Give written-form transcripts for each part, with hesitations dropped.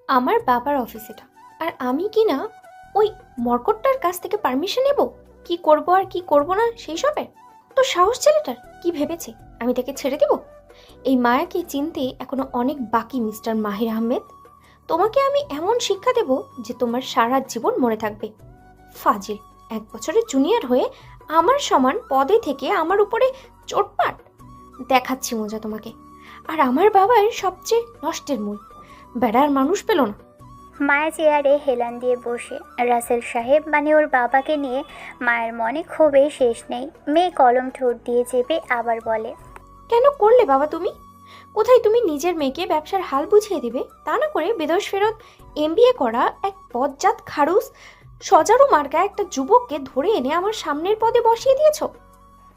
আমার বাবার অফিস এটা। আর আমি কি না ওই মর্কটটার কাছ থেকে পারমিশন নেব কি করব আর কি করব না সেই সবে? তো সাহস ছেলেটার কি ভেবেছে আমি তাকে ছেড়ে দেব? এই মায়াকে চিনতে এখনো অনেক বাকি মিস্টার মাহির আহমেদ। তোমাকে আমি এমন শিক্ষা দেব যে তোমার সারা জীবন মনে থাকবে। ফাজিল, 1 বছরের জুনিয়র হয়ে আমার সমান পদে থেকে আমার উপরে চোটপাট। দেখাচ্ছি মজা তোমাকে। আর আমার বাবার সবচেয়ে নষ্টের মূল বেড়ার মানুষ পেল না। মায়া চেয়ারে হেলান দিয়ে বসে। রাসেল সাহেব মানে ওর বাবাকে নিয়ে মায়ের মনে ক্ষোভে শেষ নেই। মেয়ে কলম ঠোঁট দিয়ে চেপে আবার বলে, কেন করলে বাবা তুমি? কোথায় তুমি নিজের মেয়েকে ব্যবসার হাল বুঝিয়ে দিবে, তা না করে বিদেশ ফেরত এমবিএ করা এক বজ্জাত খারুস সজারু মার্কা একটা যুবককে ধরে এনে আমার সামনের পদে বসিয়ে দিয়েছো।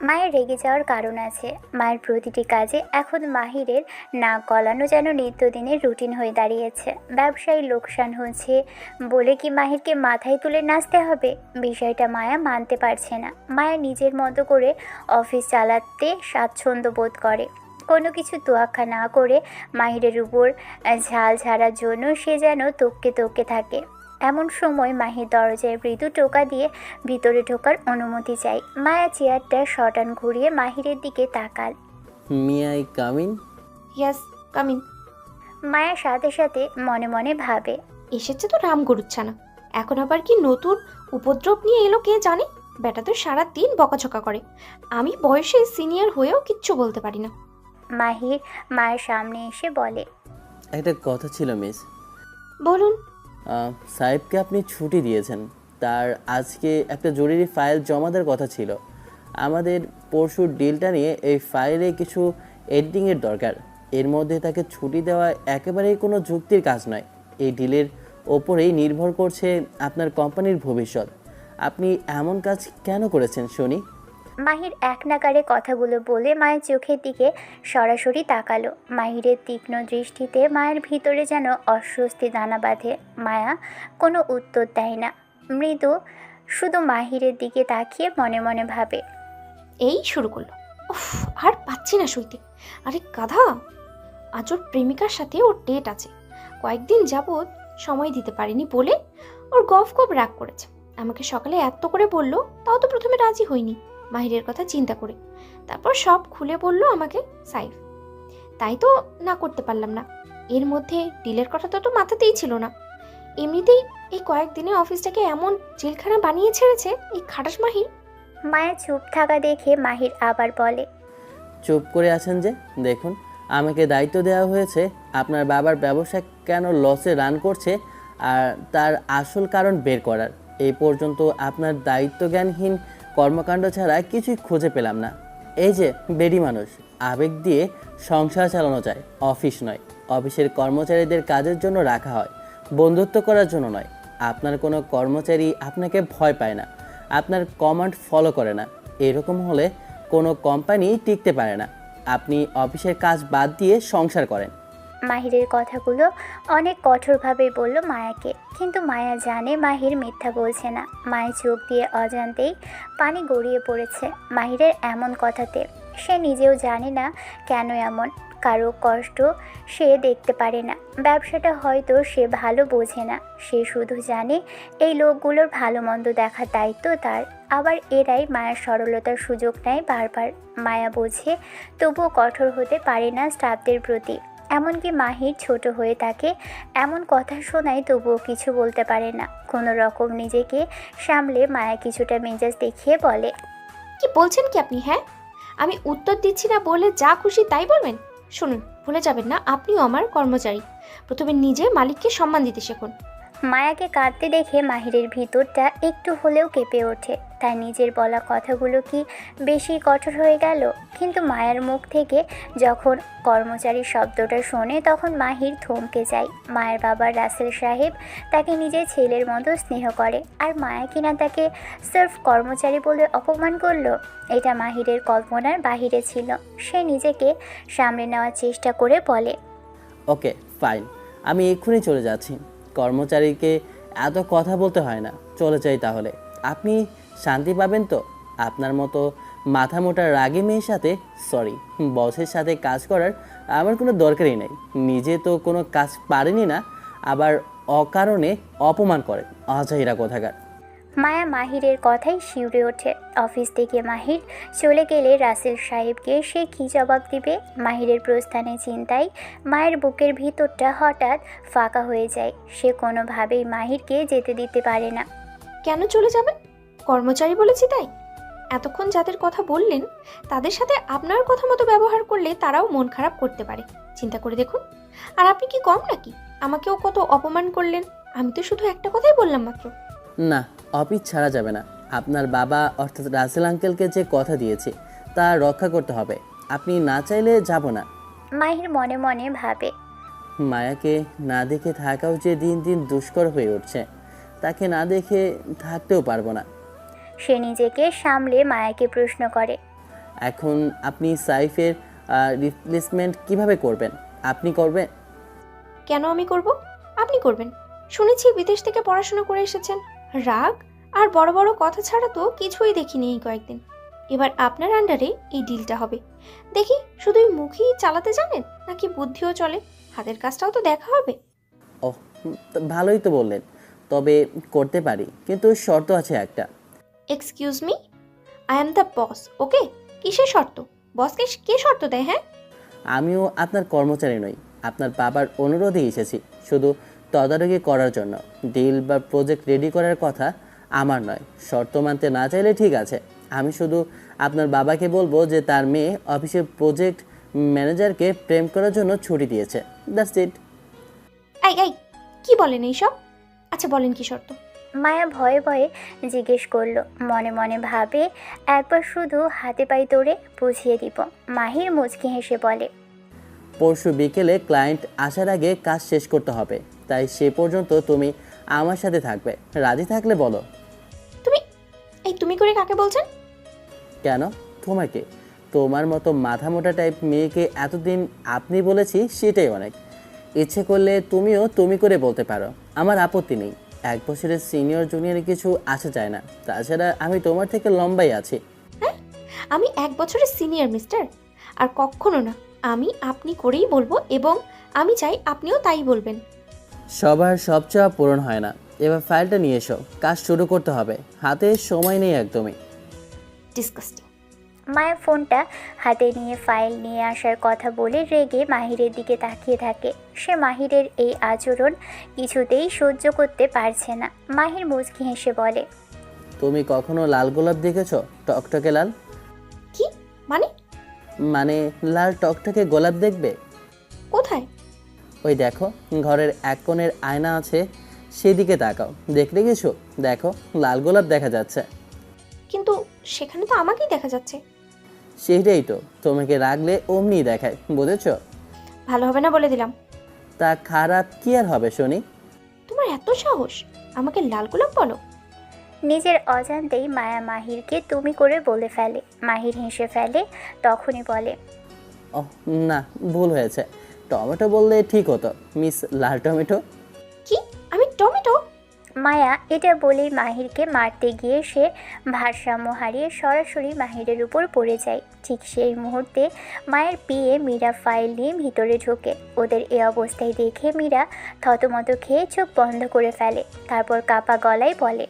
মায়ের রেগে যাওয়ার কারণ আছে। মায়ের প্রতিটি কাজে এখন মাহিরের নাক গলানো যেন নিত্যদিনের রুটিন হয়ে দাঁড়িয়েছে। ব্যবসায়ী লোকসান হচ্ছে বলে কি মাহিরকে মাথায় তুলে নাচতে হবে? বিষয়টা মায়া মানতে পারছে না। মায়া নিজের মতো করে অফিস চালাতে স্বাচ্ছন্দ্য বোধ করে। কোনো কিছু তোয়াক্কা না করে মাহিরের উপর ঝাল ঝাড়ার জন্য সে যেন তককে তককে থাকে। এমন সময় মাহির দরজায় মৃদু টোকা দিয়ে ভিতরে ঢোকার অনুমতি চাই। মায়া চেয়ারটা শটান ঘুরিয়ে মাহিরের দিকে তাকাল। May I come in? Yes, come in. Maya সাথে সাথে মনে মনে ভাবে, এসেছে তো রাম গরুচ্ছানা, এখন আবার কি নতুন উপদ্রব নিয়ে এলো কে জানে। বেটা তো সারা দিন বকাঝকা করে, আমি বয়সে সিনিয়র হয়েও কিচ্ছু বলতে পারি না। মাহির মায়ের সামনে এসে বলে, একটা কথা ছিল মিস। বলুন। সাহেবকে আপনি ছুটি দিয়েছেন, তার আজকে একটা জরুরি ফাইল জমা দেওয়ার কথা ছিল। আমাদের পরশুর ডিলটা নিয়ে এই ফাইলে কিছু এডিটিংয়ের দরকার। এর মধ্যে তাকে ছুটি দেওয়া একেবারেই কোনো যুক্তির কাজ নয়। এই ডিলের ওপরেই নির্ভর করছে আপনার কোম্পানির ভবিষ্যৎ। আপনি এমন কাজ কেন করেছেন শুনি? মাহির এক নাগাড়ে কথাগুলো বলে মায়ের চোখের দিকে সরাসরি তাকালো। মাহিরের তীক্ষ্ণ দৃষ্টিতে মায়ের ভিতরে যেন অস্বস্তি দানা বাঁধে। মায়া কোনো উত্তর দেয় না, মৃদু শুধু মাহিরের দিকে তাকিয়ে মনে মনে ভাবে, এই শুরু করলো। উফ, আর পাচ্ছি না সইতে। আরে গাধা, আজ ওর প্রেমিকার সাথে ওর ডেট আছে, কয়েকদিন যাবৎ সময় দিতে পারিনি বলে ওর গফ গফ রাগ করেছে। আমাকে সকালে এত করে বললো, তাও তো প্রথমে রাজি হইনি মাহিরের কথা চিন্তা করে। তারপর সব খুলে বলল আমাকে সাইফ, তাই তো না করতে পারলাম না। এর মধ্যে ডিলের কথা তো মাথাতেই ছিল না। এমনিতেই এই কয়েকদিনে অফিসটাকে এমন জেলখানা বানিয়ে ছেড়েছে এই খাটাস মাহির। মায়া চুপ থাকা দেখে মাহির আবার বলে, চুপ করে আছেন যে? দেখুন, আমাকে দায়িত্ব দেওয়া হয়েছে আপনার বাবার ব্যবসা কেন লসে রান করছে আর তার আসল কারণ বের করার। এই পর্যন্ত আপনার দায়িত্বজ্ঞানহীন কর্মকাণ্ড ছাড়া কিছুই খুঁজে পেলাম না। এই যে বেডি মানুষ, আবেগ দিয়ে সংসার চালানো যায়, অফিস নয়। অফিসের কর্মচারীদের কাজের জন্য রাখা হয়, বন্ধুত্ব করার জন্য নয়। আপনার কোনো কর্মচারী আপনাকে ভয় পায় না, আপনার কমান্ড ফলো করে না। এরকম হলে কোনো কোম্পানি টিকতে পারে না। আপনি অফিসের কাজ বাদ দিয়ে সংসার করেন। মাহিরের কথাগুলো অনেক কঠোরভাবে বলল মায়াকে, কিন্তু মায়া জানে মাহির মিথ্যা বলছে না। মায়ের চোখ দিয়ে অজান্তেই পানি গড়িয়ে পড়েছে মাহিরের এমন কথাতে। সে নিজেও জানে না কেন এমন। কারো কষ্ট সে দেখতে পারে না, ব্যবসাটা হয়তো সে ভালো বোঝে না। সে শুধু জানে এই লোকগুলোর ভালো মন্দ দেখার দায়িত্ব তার। আবার এরাই মায়ের সরলতার সুযোগ নেয় বারবার। মায়া বোঝে, তবুও কঠোর হতে পারে না স্টাফদের প্রতি। এমনকি মাহির ছোট হয়ে তাকে এমন কথা শোনায়, তবুও কিছু বলতে পারে না। কোনো রকম নিজেকে সামলে মায়া কিছুটা মেজাজ দেখিয়ে বলে, কি বলছেন কি আপনি? হ্যাঁ, আমি উত্তর দিচ্ছি না বলে যা খুশি তাই বলবেন? শুনুন, ভুলে যাবেন না আপনিও আমার কর্মচারী। প্রথমে নিজে মালিককে সম্মান দিতে শিখুন। মায়াকে কাঁদতে দেখে মাহিরের ভিতরটা একটু হলেও কেঁপে ওঠে। তার নিজের বলা কথাগুলো কি বেশি কঠোর হয়ে গেল? কিন্তু মায়ার মুখ থেকে যখন কর্মচারী শব্দটা শোনে তখন মাহির থমকে যায়। মায়ের বাবা রাসেল সাহেব তাকে নিজের ছেলের মতো স্নেহ করে, আর মায়া কিনা তাকে সির্ফ কর্মচারী বলে অপমান করলো। এটা মাহিরের কল্পনার বাহিরে ছিল। সে নিজেকে সামলে নেওয়ার চেষ্টা করে বলে, ওকে ফাইন, আমি এক্ষুনি চলে যাচ্ছি। কর্মচারীকে এত কথা বলতে হয় না, চলে যাই তাহলে। আপনি শান্তি পাবেন তো? আপনার মতো মাথা মোটা রাগী মেয়ের সাথে, সরি, বসের সাথে কাজ করার আমার কোনো দরকারই নেই। নিজে তো কোনো কাজ পারেনি না, আবার অকারণে অপমান করে। অজাহিরা কোথাকার। মায়া মাহিরের কথাই শিউরে ওঠে। অফিস থেকে মাহির চলে গেলে রাসেল সাহেবকে সে কী জবাব দিবে? মাহিরের প্রস্থানের চিন্তায় মায়ের বুকের ভিতরটা হঠাৎ ফাঁকা হয়ে যায়। সে কোনোভাবেই মাহিরকে যেতে দিতে পারে না। কেন চলে যাবেন? কর্মচারী বলেছি তাই? এতক্ষণ যাদের কথা বললেন তাদের সাথে আপনার কথা মতো ব্যবহার করলে তারাও মন খারাপ করতে পারে। চিন্তা করে দেখুন। আর আপনি কি কম নাকি? আমাকেও কত অপমান করলেন। আমি তো শুধু একটা কথাই বললাম মাত্র। না, অফিস ছাড়া যাবে না। আপনার বাবা অর্থাৎ রাসেল আঙ্কেলকে যে কথা দিয়েছি তা রক্ষা করতে হবে। আপনি না চাইলে যাব না। মাহির মনে মনে ভাবে, মায়াকে না দেখে থাকাও যে দিন দিন দুষ্কর হয়ে উঠছে। তাকে না দেখে থাকতেও পারবো না। সে নিজেকে সামলে মায়াকে প্রশ্ন করে, এখন আপনি সাইফের রিপ্লেসমেন্ট কিভাবে করবেন? আপনি করবেন? কেন আমি করব? আপনি করবেন। শুনেছি বিদেশ থেকে পড়াশোনা করে এসেছেন। রাগ আর বড় বড় কথা ছাড়া তো কিছুই দেখিনি এই কয়েকদিন। এবার আপনার আন্ডারে এই ডিলটা হবে। দেখি শুধুই মুখেই চালাতে জানেন নাকি বুদ্ধিও চলে। হাতের কাজটাও তো দেখা হবে। ওহ, ভালোই তো বললেন। তবে করতে পারি, কিন্তু শর্ত আছে একটা। Excuse me, I am the boss, okay? কিসের শর্ত? বসকে কে শর্ত দেয়? হ্যাঁ, আমিও আপনার কর্মচারী নই। আপনার বাবার অনুরোধে এসেছি, শুধু তদারকি করার জন্য। ডিল বা প্রজেক্ট রেডি করার কথা আমার নয়। শর্ত মানতে না চাইলে ঠিক আছে। আমি শুধু আপনার বাবাকে বলবো যে তার মেয়ে অফিসের প্রজেক্ট ম্যানেজারকে প্রেম করার জন্য ছুটি দিয়েছে। That's it. এই এই কি বলেন এইসব? আচ্ছা বলেন কি শর্ত? মায়া ভয়ে ভয়ে জিজ্ঞেস করলো। মনে মনে ভাবে, একবার শুধু হাতে পায়ে ধরে বুঝিয়ে দিব। মাহির মুচকি হেসে বলে, পরশু বিকেলে ক্লায়েন্ট আসার আগে কাজ শেষ করতে হবে, তাই সে পর্যন্ত তুমি আমার সাথে থাকবে। রাজি থাকলে বলো। তুমি তুমি করে কাকে বলছেন? কেন? তোমাকে। তোমার মতো মাথা মোটা টাইপ মেয়েকে এতদিন আপনি বলেছি, সেটাই অনেক। ইচ্ছে করলে তুমিও তুমি করে বলতে পারো, আমার আপত্তি নেই। 1 বছরের সিনিয়র জুনিয়র কিছু আসা যায় না। তাছাড়া আমি তোমার থেকে লম্বাই আছি। হ্যাঁ, আমি 1 বছরের সিনিয়র মিস্টার। আর কখনো না, আমি আপনি করেই বলবো এবং আমি চাই আপনিও তাই বলবেন। সবার সব চাওয়া পূরণ হয় না। এবার ফাইলটা নিয়ে এসো, কাজ শুরু করতে হবে। হাতে সময় নেই একদমই। ডিসকাস্টিং। মায়া ফোনটা হাতে নিয়ে ফাইল নিয়ে আসার কথা বলে রেগে মাহিরের দিকে তাকিয়ে থাকে। সে মাহিরের এই আচরণ কিছুতেই সহ্য করতে পারছে না। মাহির মুচকি হেসে বলে, তুমি কখনো লাল গোলাপ দেখেছো? টকটকে লাল। কি মানে? মানে লাল টকটকে গোলাপ দেখবে? কোথায়? ওই দেখো, ঘরের এক কোণের আয়না আছে, সেদিকে তাকাও। দেখলে কিছু? দেখো, লাল গোলাপ দেখা যাচ্ছে। কিন্তু সেখানে তো আমাকেই দেখা যাচ্ছে। সেটাই তো, তোমাকে রাখলে অমনি দেখায়, বুঝেছো? ভালো হবে না বলে দিলাম। তা খারাপ কি আর হবে শুনি? তোমার এত সাহস আমাকে লাল গোলাপ বলো? নিজের অজান্তেই মায়া মাহিরকে তুমি করে বলে ফেলে। মাহির হেসে ফেলে, তখনই বলে, ওহ না, ভুল হয়েছে। টমেটো বললে ঠিক হতো, মিস লাল টমেটো। কি? আমি টমেটো? মায়া এটা বলেই মাহিরকে মারতে গিয়ে সে ভারসাম্য হারিয়ে সরাসরি মাহিরের উপর পড়ে যায়। ঠিক সেই মুহূর্তে মায়ের পিয়ে মীরা ফাইল নিয়ে ভিতরে ঢোকে। ওদের এ অবস্থায় দেখে মীরা থতমত খেয়ে চোখ বন্ধ করে ফেলে। তারপর কাপা গলায় বলে,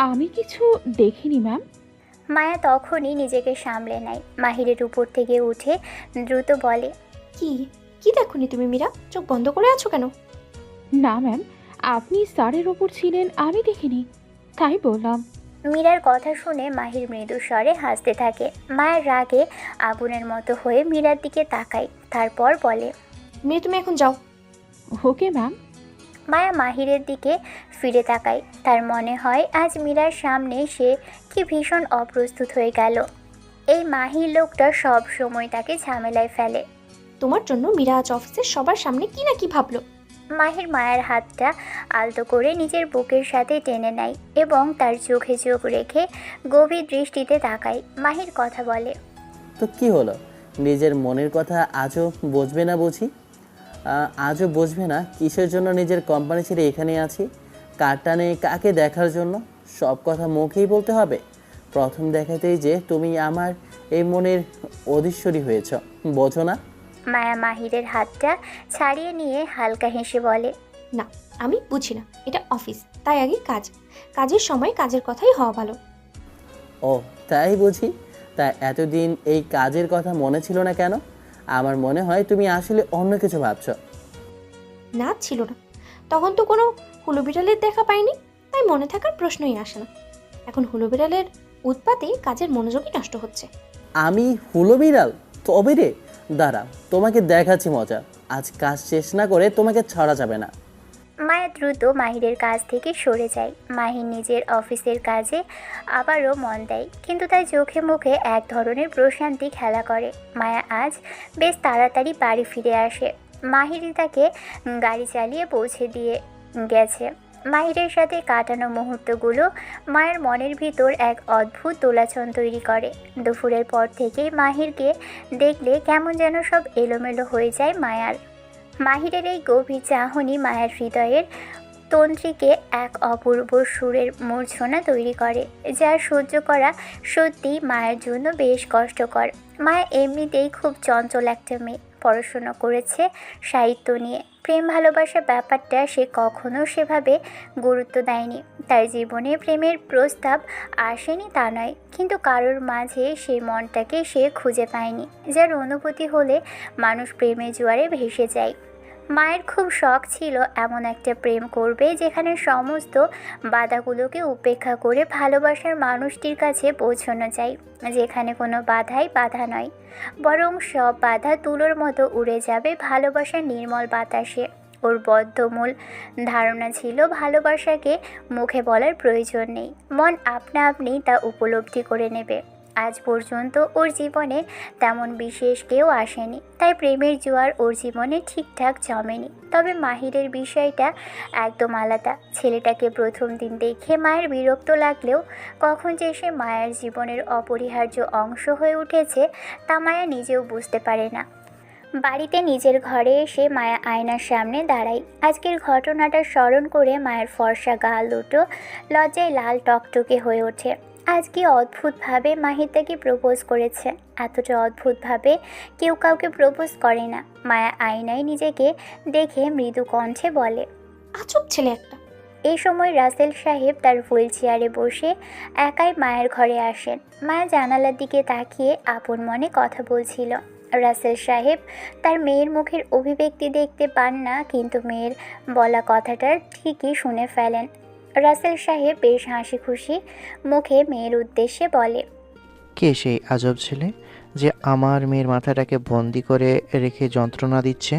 আমি কিছু দেখিনি ম্যাম। মায়া তখনই নিজেকে সামলে নেয়। মাহিরের উপর থেকে উঠে দ্রুত বলে, কি কি দেখোনি তুমি মীরা? চোখ বন্ধ করে আছো কেন? না ম্যাম, আপনি স্যারের ওপর ছিলেন, আমি দেখিনি, তাই বললাম। মীরার কথা শুনে মাহির মৃদু স্বরে হাসতে থাকে। মায়ের রাগে আগুনের মতো হয়ে মীরার দিকে তাকায়। তারপর বলে, মীরা তুমি এখন যাও। Okay ma'am. মায়া মাহিরের দিকে ফিরে তাকায়। তার মনে হয় আজ মীরার সামনে সে কি ভীষণ অপ্রস্তুত হয়ে গেল। এই মাহির লোকটা সব সময় তাকে ঝামেলায় ফেলে। তোমার জন্য মীরা আজ অফিসের সবার সামনে কি না কি ভাবলো। মাহির মায়ের হাতটা আলতো করে নিজের বুকের সাথে টেনে নেয় এবং তার চোখে চোখ রেখে গভীর দৃষ্টিতে তাকায়। মাহির কথা বলে, তো কি হলো? নিজের মনের কথা আজও বুঝবে না বুঝি? আজও বুঝবে না কিসের জন্য নিজের কোম্পানি ছেড়ে এখানে আছি? কার টানে কাকে দেখার জন্য? সব কথা মুখেই বলতে হবে? প্রথম দেখাতেই যে তুমি আমার এই মনের অধীশ্বরী হয়েছ, বোঝো না? মায়া মাহিরের হাতটা ছাড়িয়ে নিয়ে হালকা হেসে বলে, না, আমি বুঝি না, এটা অফিস, তাই আগে কাজ, কাজের সময় কাজের কথাই হওয়া ভালো। ও তাই বুঝি। তা এতদিন এই কাজের কথা মনে ছিল না কেন? আমার মনে হয় তুমি আসলে অন্য কিছু ভাবছো। না, ছিল না। তখন তো কোনো হুলো বিড়ালের দেখা পাইনি, তাই মনে থাকার প্রশ্নই আসে না। এখন হুলো বিড়ালের উৎপাতে কাজের মনোযোগই নষ্ট হচ্ছে। আমি হুলো বিড়াল? তবে রে, দাঁড়া, তোমাকে দেখাচ্ছি মজা। আজ কাজ শেষ না করে তোমাকে ছাড়া যাবে না। মায়া দ্রুত মাহিরের কাছ থেকে সরে যায়। মাহির নিজের অফিসের কাজে আবারও মন দেয়, কিন্তু তার চোখে মুখে এক ধরনের প্রশান্তি খেলা করে। মায়া আজ বেশ তাড়াতাড়ি বাড়ি ফিরে আসে। মাহিরই তাকে গাড়ি চালিয়ে পৌঁছে দিয়ে গেছে। মাহিরের সাথে কাটানো মুহূর্তগুলো মায়ের মনের ভিতর এক অদ্ভুত দোলাচল তৈরি করে। দুপুরের পর থেকেই মাহিরকে দেখলে কেমন যেন সব এলোমেলো হয়ে যায় মায়ার। মাহিরের এই গভীর চাহনি মায়ের হৃদয়ের তন্ত্রীকে এক অপূর্ব সুরের মূর্ছনা তৈরি করে, যা সহ্য করা সত্যি মায়ের জন্য বেশ কষ্টকর। মায়া এমনিতেই খুব চঞ্চল একটা মেয়ে, পড়াশোনা করেছে সাহিত্য নিয়ে। প্রেম ভালোবাসা ব্যাপারটা সে কখনো সেভাবে গুরুত্ব দেয়নি। তার জীবনে প্রেমের প্রস্তাব আসেনি তা নয়, কিন্তু কারোর মাঝে সেই মনটাকে সে খুঁজে পায়নি, যার অনুভূতি হলে মানুষ প্রেমের জোয়ারে ভেসে যায়। মায়ের খুব শখ ছিল এমন একটা প্রেম করবে যেখানে সমস্ত বাধাগুলোকে উপেক্ষা করে ভালোবাসার মানুষটির কাছে পৌঁছানো যায়, যেখানে কোনো বাধাই বাধা নয়, বরং সব বাধা তুলোর মতো উড়ে যাবে ভালোবাসার নির্মল বাতাসে। ওর বদ্ধমূল ধারণা ছিল ভালোবাসাকে মুখে বলার প্রয়োজন নেই, মন আপনা আপনি তা উপলব্ধি করে নেবে। আজ পর্যন্ত ওর জীবনে তেমন বিশেষ কেউ আসেনি, তাই প্রেমের জোয়ার ওর জীবনে ঠিকঠাক জমেনি। তবে মাহিরের বিষয়টা একদম আলাদা। ছেলেটাকে প্রথম দিন দেখে মায়ের বিরক্ত লাগলেও কখন যে সে মায়ের জীবনের অপরিহার্য অংশ হয়ে উঠেছে তা মায়া নিজেও বুঝতে পারে না। বাড়িতে নিজের ঘরে এসে মায়া আয়নার সামনে দাঁড়ায়। আজকের ঘটনাটা স্মরণ করে মায়ের ফর্সা গাল দুটো লজ্জায় লাল টকটকে হয়ে ওঠে। আজ কি অদ্ভুতভাবে মাহির তাকে প্রপোজ করেছে। এতটা অদ্ভুতভাবে কেউ কাউকে প্রপোজ করে না। মায়া আয়নায় নিজেকে দেখে মৃদু কণ্ঠে বলে, আজব ছেলে একটা। এই সময় রাসেল সাহেব তার হুইল চেয়ারে বসে একাই মায়ের ঘরে আসেন। মায়া জানালার দিকে তাকিয়ে আপন মনে কথা বলছিল। রাসেল সাহেব তার মেয়ের মুখের অভিব্যক্তি দেখতে পান না, কিন্তু মেয়ের বলা কথাটা ঠিকই শুনে ফেলেন। রাসেল সাহেব বেশ হাসি খুশি মুখে মেয়ের উদ্দেশ্যে বলে, কে সেই আজব ছেলে যে আমার মেয়ের মাথাটাকে বন্দি করে রেখে যন্ত্রণা দিচ্ছে?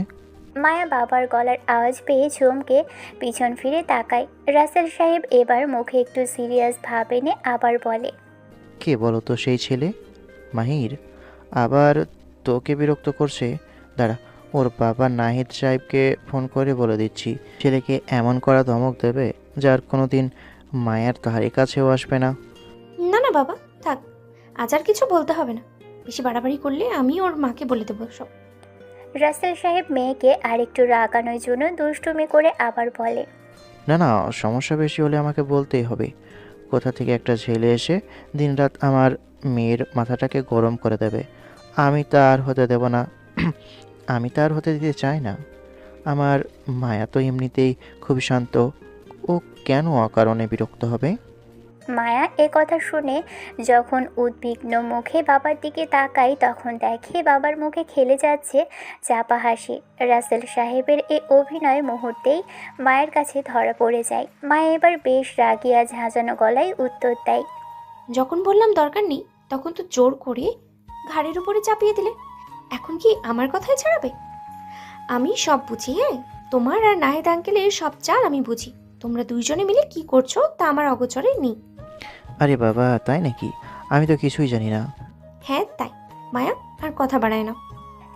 মায়া বাবার গলার আওয়াজ পেয়ে চমকে পিছন ফিরে তাকায়। রাসেল সাহেব এবার মুখে একটু সিরিয়াস ভাব এনে আবার বলে, কে বলো তো সেই ছেলে? মাহির আবার তোকে বিরক্ত করছে? দাঁড়া, ওর বাবা নাহিদ সাহেবকে ফোন করে বলে দিচ্ছি। ছেলেকে এমন করা ধমক দেবে যার কোনো দিন মায়ের ধারে কাছেও আসবে না। না না বাবা, থাক, আজ আর কিছু বলতে হবে না। বেশি বাড়াবাড়ি করলে আমি ওর মাকে বলে দেবো সব। রাসেল সাহেব মেয়েকে আরেকটু রাগানোর জন্য দুষ্টুমি করে আবার বলে, না না, সমস্যা বেশি হলে আমাকে বলতেই হবে। কোথা থেকে একটা ছেলে এসে দিনরাত আমার মেয়ের মাথাটাকে গরম করে দেবে, আমি তা আর হতে দেব না। আমি তা আর হতে দিতে চাই না। আমার মায়া তো এমনিতেই খুবই শান্ত, ও কেন অকারণে বিরক্ত হবে? মায়া এ কথা শুনে যখন উদ্বিগ্ন মুখে বাবার দিকে তাকাই, তখন দেখে বাবার মুখে খেলে যাচ্ছে চাপা হাসি। রাসেল সাহেবের এ অভিনয় মুহূর্তেই মায়ের কাছে ধরা পড়ে যায়। মায়া এবার বেশ রাগিয়া ঝাঁঝানো গলায় উত্তর দেয়, যখন বললাম দরকার নেই, তখন তো জোর করে ঘাড়ের উপরে চাপিয়ে দিলে। এখন কি আমার কথাই ছাড়াবে? আমি সব বুঝি, হ্যাঁ, তোমার আর নাহিদ আঙ্কেলের সব চাল আমি বুঝি। তোমরা দুইজনে মিলে কি করছো তা আমার অগোচরে নেই। আরে বাবা, তাই নাকি? আমি তো কিছুই জানি না। হ্যাঁ তাই। মায়া, আর কথা বাড়ায় না।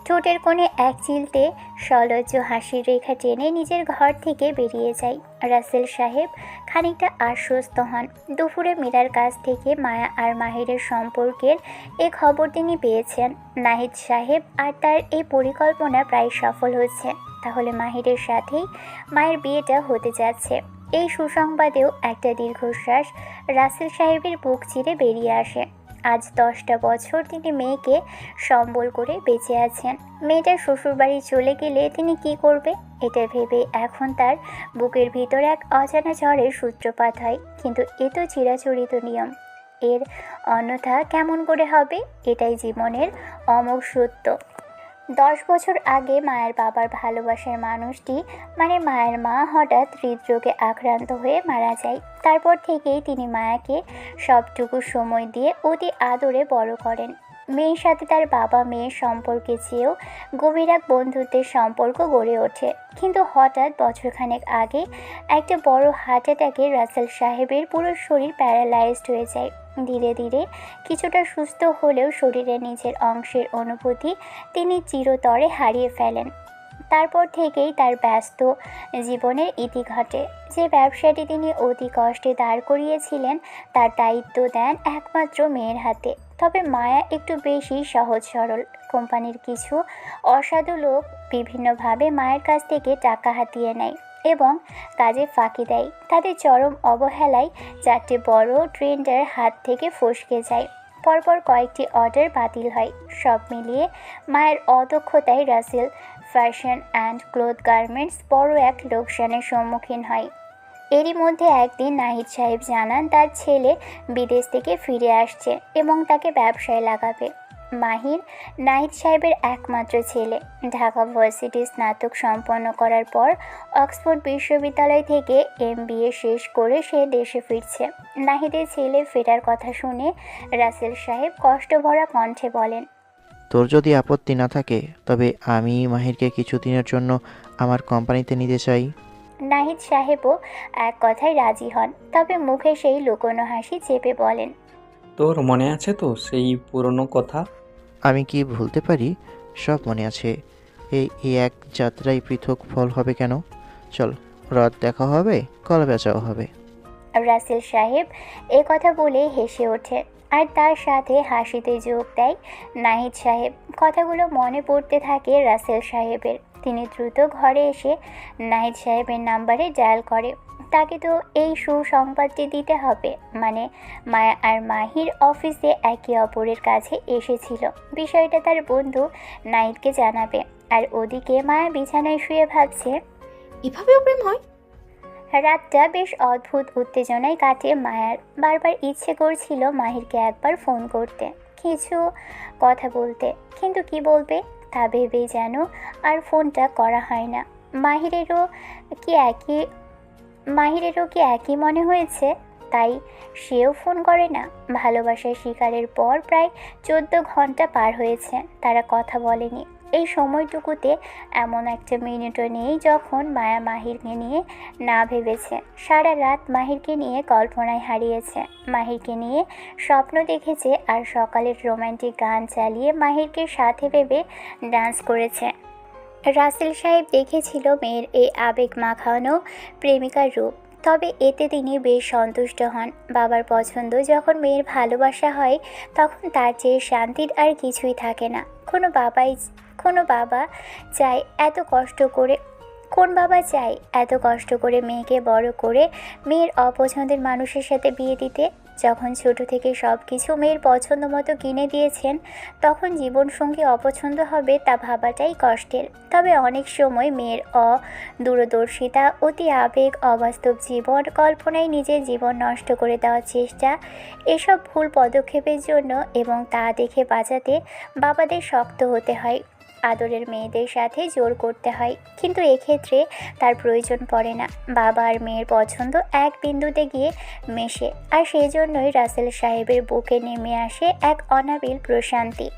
ঠোঁটের কোণে এক চিলতে সলজ্জ হাসির রেখা টেনে নিজের ঘর থেকে বেরিয়ে যায়। রাসেল সাহেব খানিকটা আশ্বস্ত হন। দুপুরে মীরার কাছ থেকে মায়া আর মাহিরের সম্পর্কের এ খবর তিনি পেয়েছেন। নাহিদ সাহেব আর তার এই পরিকল্পনা প্রায় সফল হচ্ছে। তাহলে মাহিরের সাথেই মায়ের বিয়েটা হতে যাচ্ছে। এই সুসংবাদেও একটা দীর্ঘশ্বাস রাসেল সাহেবের বুক চিরে বেরিয়ে আসে। আজ 10টা বছর তিনি মেয়েকে সম্বল করে বেঁচে আছেন। মেয়েটা শ্বশুরবাড়ি চলে গেলে তিনি কি করবে, এটা ভেবে এখন তার বুকের ভিতর এক অজানা ঝড়ের সূত্রপাত হয়। কিন্তু এ তো চিরাচরিত নিয়ম, এর অন্যথা কেমন করে হবে? এটাই জীবনের অমোঘ সত্য। 10 বছর আগে মায়ের বাবার ভালোবাসার মানুষটি মানে মায়ের মা হঠাৎ হৃদরোগে আক্রান্ত হয়ে মারা যায়। তারপর থেকেই তিনি মায়াকে সবটুকু সময় দিয়ে অতি আদরে বড় করেন। মেয়ের সাথে তার বাবা মেয়ের সম্পর্কে চেয়েও গভীর এক বন্ধুত্বের সম্পর্ক গড়ে ওঠে। কিন্তু হঠাৎ বছরখানেক আগে একটা বড় হার্ট অ্যাটাকে রাসেল সাহেবের পুরো শরীর প্যারালাইজড হয়ে যায়। ধীরে ধীরে কিছুটা সুস্থ হলেও শরীরের নিচের অংশের অনুভূতি তিনি চিরতরে হারিয়ে ফেলেন। তারপর থেকেই তার ব্যস্ত জীবনের ইতি ঘটে। যে ব্যবসাটি তিনি অতি কষ্টে দাঁড় করিয়েছিলেন তার দায়িত্ব দেন একমাত্র মেয়ের হাতে। তবে মায়া একটু বেশি সহজ সরল। কোম্পানির কিছু অসাধু লোক বিভিন্নভাবে মায়ের কাছ থেকে টাকা হাতিয়ে নেয় এবং কাজে ফাঁকি দেয়। তাদের চরম অবহেলায় 4টে বড় ট্রেন্ডার হাত থেকে ফসকে যায়। পরপর কয়েকটি অর্ডার বাতিল হয়। সব মিলিয়ে মায়ের অদক্ষতায় Russell fashion and cloth garments বড় এক লোকসানের সম্মুখীন হয়। এরই মধ্যে একদিন নাহিদ সাহেব জানান তার ছেলে বিদেশ থেকে ফিরে আসছে এবং তাকে ব্যবসায় লাগাবে। মাহির নাহিদ সাহেবের একমাত্র ছেলে। ঢাকা ভার্সিটি স্নাতক সম্পন্ন করার পর অক্সফোর্ড বিশ্ববিদ্যালয় থেকে MBA শেষ করে সে দেশে ফিরছে। নাহিদের ছেলে ফেরার কথা শুনে রাসেল সাহেব কষ্টভরা কণ্ঠে বলেন, তোর যদি আপত্তি না থাকে তবে আমি মাহিরকে কিছুদিনের জন্য আমার কোম্পানিতে নিতে চাই। নাহিদ সাহেবও এক কথায় রাজি হন, তবে মুখে সেই লুকোনো হাসি চেপে বলেন, তোর মনে আছে তো সেই পুরনো কথা? আমি কি ভুলতে পারি? সব মনে আছে। এই এক যাত্রায় পৃথক ফল হবে কেন? চল, রাত দেখা হবে, কলা বেচাও হবে। রাসেল সাহেব এ কথা বলে হেসে ওঠে আর তার সাথে হাসিতে যোগ দেয় নাহিদ সাহেব। কথাগুলো মনে পড়তে থাকে রাসেল সাহেবের। তিনি দ্রুত ঘরে এসে নাহিদ সাহেবের নাম্বারে ডায়াল করে। তাকে তো এই সুসংবাদটি দিতে হবে, মানে মায়া আর মাহির অফিসে একে অপরের কাছে এসেছিল। বিষয়টা তার বন্ধু নাহিদকে জানাবে। আর ওদিকে মায়া বিছানায় শুয়ে ভাবছে, এভাবেও প্রেম হয়? রাতটা বেশ অদ্ভুত উত্তেজনায় কাটে মায়ার। বারবার ইচ্ছে করছিল মাহিরকে একবার ফোন করতে, কিছু কথা বলতে, কিন্তু কি বলবে তা ভেবেই যেন আর ফোনটা করা হয় না। মাহিরেরও কি একই মনে হয়েছে, তাই সেও ফোন করে না। ভালোবাসার শিকারের পর প্রায় 14 ঘন্টা পার হয়েছে, তারা কথা বলেনি। এই সময়টুকুতে এমন একটা মিনিটও নেই যখন মায়া মাহিরকে নিয়ে না ভেবেছে। সারা রাত মাহিরকে নিয়ে কল্পনায় হারিয়েছে, মাহিরকে নিয়ে স্বপ্ন দেখেছে আর সকালের রোমান্টিক গান চালিয়ে মাহিরকে সাথে ভেবে ডান্স করেছে। রাসেল সাহেব দেখেছিল মেয়ের এই আবেগ মাখানো প্রেমিকার রূপ, তবে এতে তিনি বেশ সন্তুষ্ট হন। বাবার পছন্দ যখন মেয়ের ভালোবাসা হয় তখন তার চেয়ে শান্তির আর কিছুই থাকে না। কোন বাবা চায় এত কষ্ট করে মেয়েকে বড় করে মেয়ের অপছন্দের মানুষের সাথে বিয়ে দিতে? যখন ছোট থেকে সব কিছু মেয়ের পছন্দ মতো কিনে দিয়েছেন, তখন জীবনসঙ্গী অপছন্দ হবে তা ভাবাটাই কষ্টের। তবে অনেক সময় মেয়ের দূরদর্শিতা, অতি আবেগ, অবাস্তব জীবন কল্পনায় নিজের জীবন নষ্ট করে দেওয়ার চেষ্টা, এসব ভুল পদক্ষেপের জন্য এবং তা দেখে বাঁচাতে বাবাদের শক্ত হতে হয়, আদরের মেয়েদের সাথে জোর করতে হয়। কিন্তু এক্ষেত্রে তার প্রয়োজন পড়ে না। বাবা আর মেয়ের পছন্দ এক বিন্দুতে গিয়ে মেশে, আর সেই জন্যই রাসেল সাহেবের বুকে নেমে আসে এক অনাবিল প্রশান্তি।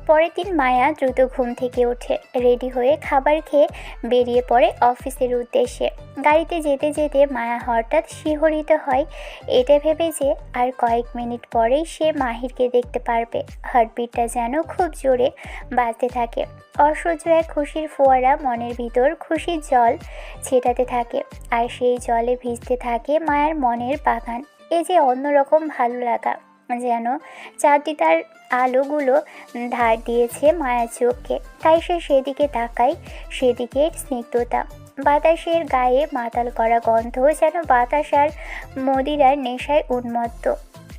পরের দিন মায়া দ্রুত ঘুম থেকে ওঠে, রেডি হয়ে খাবার খেয়ে বেরিয়ে পড়ে অফিসের উদ্দেশ্যে। গাড়িতে যেতে যেতে মায়া হঠাৎ শিহরিত হয় এটা ভেবে যে আর কয়েক মিনিট পরেই সে মাহিরকে দেখতে পারবে। হার্টবিটটা যেন খুব জোরে বাজতে থাকে। অসহ্য এক খুশির ফোয়ারা মনের ভিতর খুশির জল ছেটাতে থাকে, আর সেই জলে ভিজতে থাকে মায়ের মনের বাগান। এ যে অন্যরকম ভালো লাগা, যেন চাঁদটি তার আলোগুলো ধার দিয়েছে মায়ার চোখকে। তাই সে সেদিকে তাকায়, সেদিকে স্নিগ্ধতা, বাতাসের গায়ে মাতাল করা গন্ধ যেন বাতাস আর মদিরার নেশায় উন্মত্ত।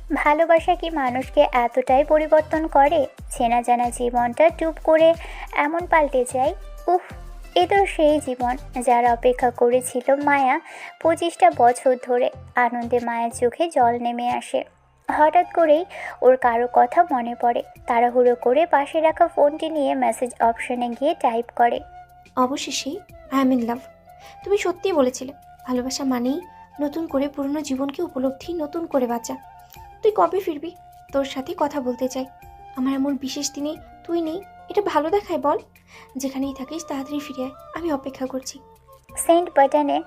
ভালোবাসা কি মানুষকে এতটাই পরিবর্তন করে? চেনা জানা জীবনটা টুপ করে এমন পাল্টে যায়। উফ, এ তো সেই জীবন যার অপেক্ষা করেছিল মায়া 25টা বছর ধরে। আনন্দে মায়ের চোখে জল নেমে আসে। হঠাৎ করেই ওর কারো কথা মনে পড়ে। তাড়াহুড়ো করে পাশে রাখা ফোনটি নিয়ে মেসেজ অপশনে গিয়ে টাইপ করে। অবশেষেই আই এম ইন লাভ। তুমি সত্যিই বলেছিলে ভালোবাসা মানেই নতুন করে পুরনো জীবনকে উপলব্ধি, নতুন করে বাঁচা। তুই কবে ফিরবি? তোর সাথে কথা বলতে চাই। আমার এমন বিশেষ দিনে তুই নেই, এটা ভালো দেখায় বল? যেখানেই থাকিস তাড়াতাড়ি ফিরে আয়, আমি অপেক্ষা করছি। সেন্ড বাটনে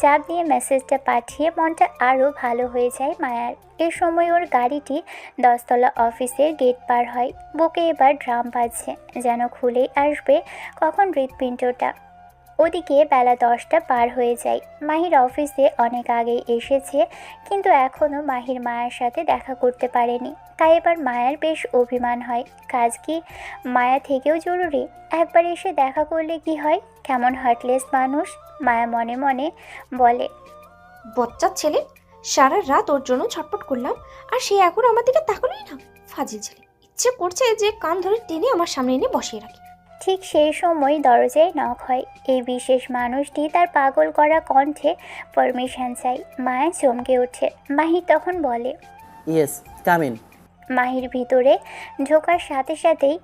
চাপ দিয়ে মেসেজটা পাঠিয়ে মনটা আরও ভালো হয়ে যায় মায়ার। এ সময় ওর গাড়িটি 10তলা অফিসের গেট পার হয়। বুকে এবার ড্রাম বাজছে, যেন খুলেই আসবে কখন হৃৎপিণ্ডটা। ওদিকে বেলা 10টা পার হয়ে যায়। মাহির অফিসে অনেক আগেই এসেছে, কিন্তু এখনও মাহির মায়ের সাথে দেখা করতে পারেনি। তাই এবার মায়ের বেশ অভিমান হয়। কাজ কি মায়া থেকেও জরুরি? একবার এসে দেখা করলে কি হয়? কেমন হার্টলেস মানুষ! মায়া মনে মনে বলে। বচ্চার ছেলে, সারা রাত ওর জন্য ছটপট করলাম আর সে এখন আমার দিকে তাকালোই না। ফাজিল ছেলে, ইচ্ছে করছে যে কান ধরে টেনে আমার সামনে এনে বসিয়ে রাখি। ঠিক সেই সময় দরজায় নক হয়। এই বিশেষ মানুষটি তার পাগল করা কণ্ঠে পারমিশন চাই। মায়া চমকে ওঠে। মাহি তখন বলে, ইয়েস, কাম ইন। মাহির ভিতরে ঢোকার সাথে সাথেই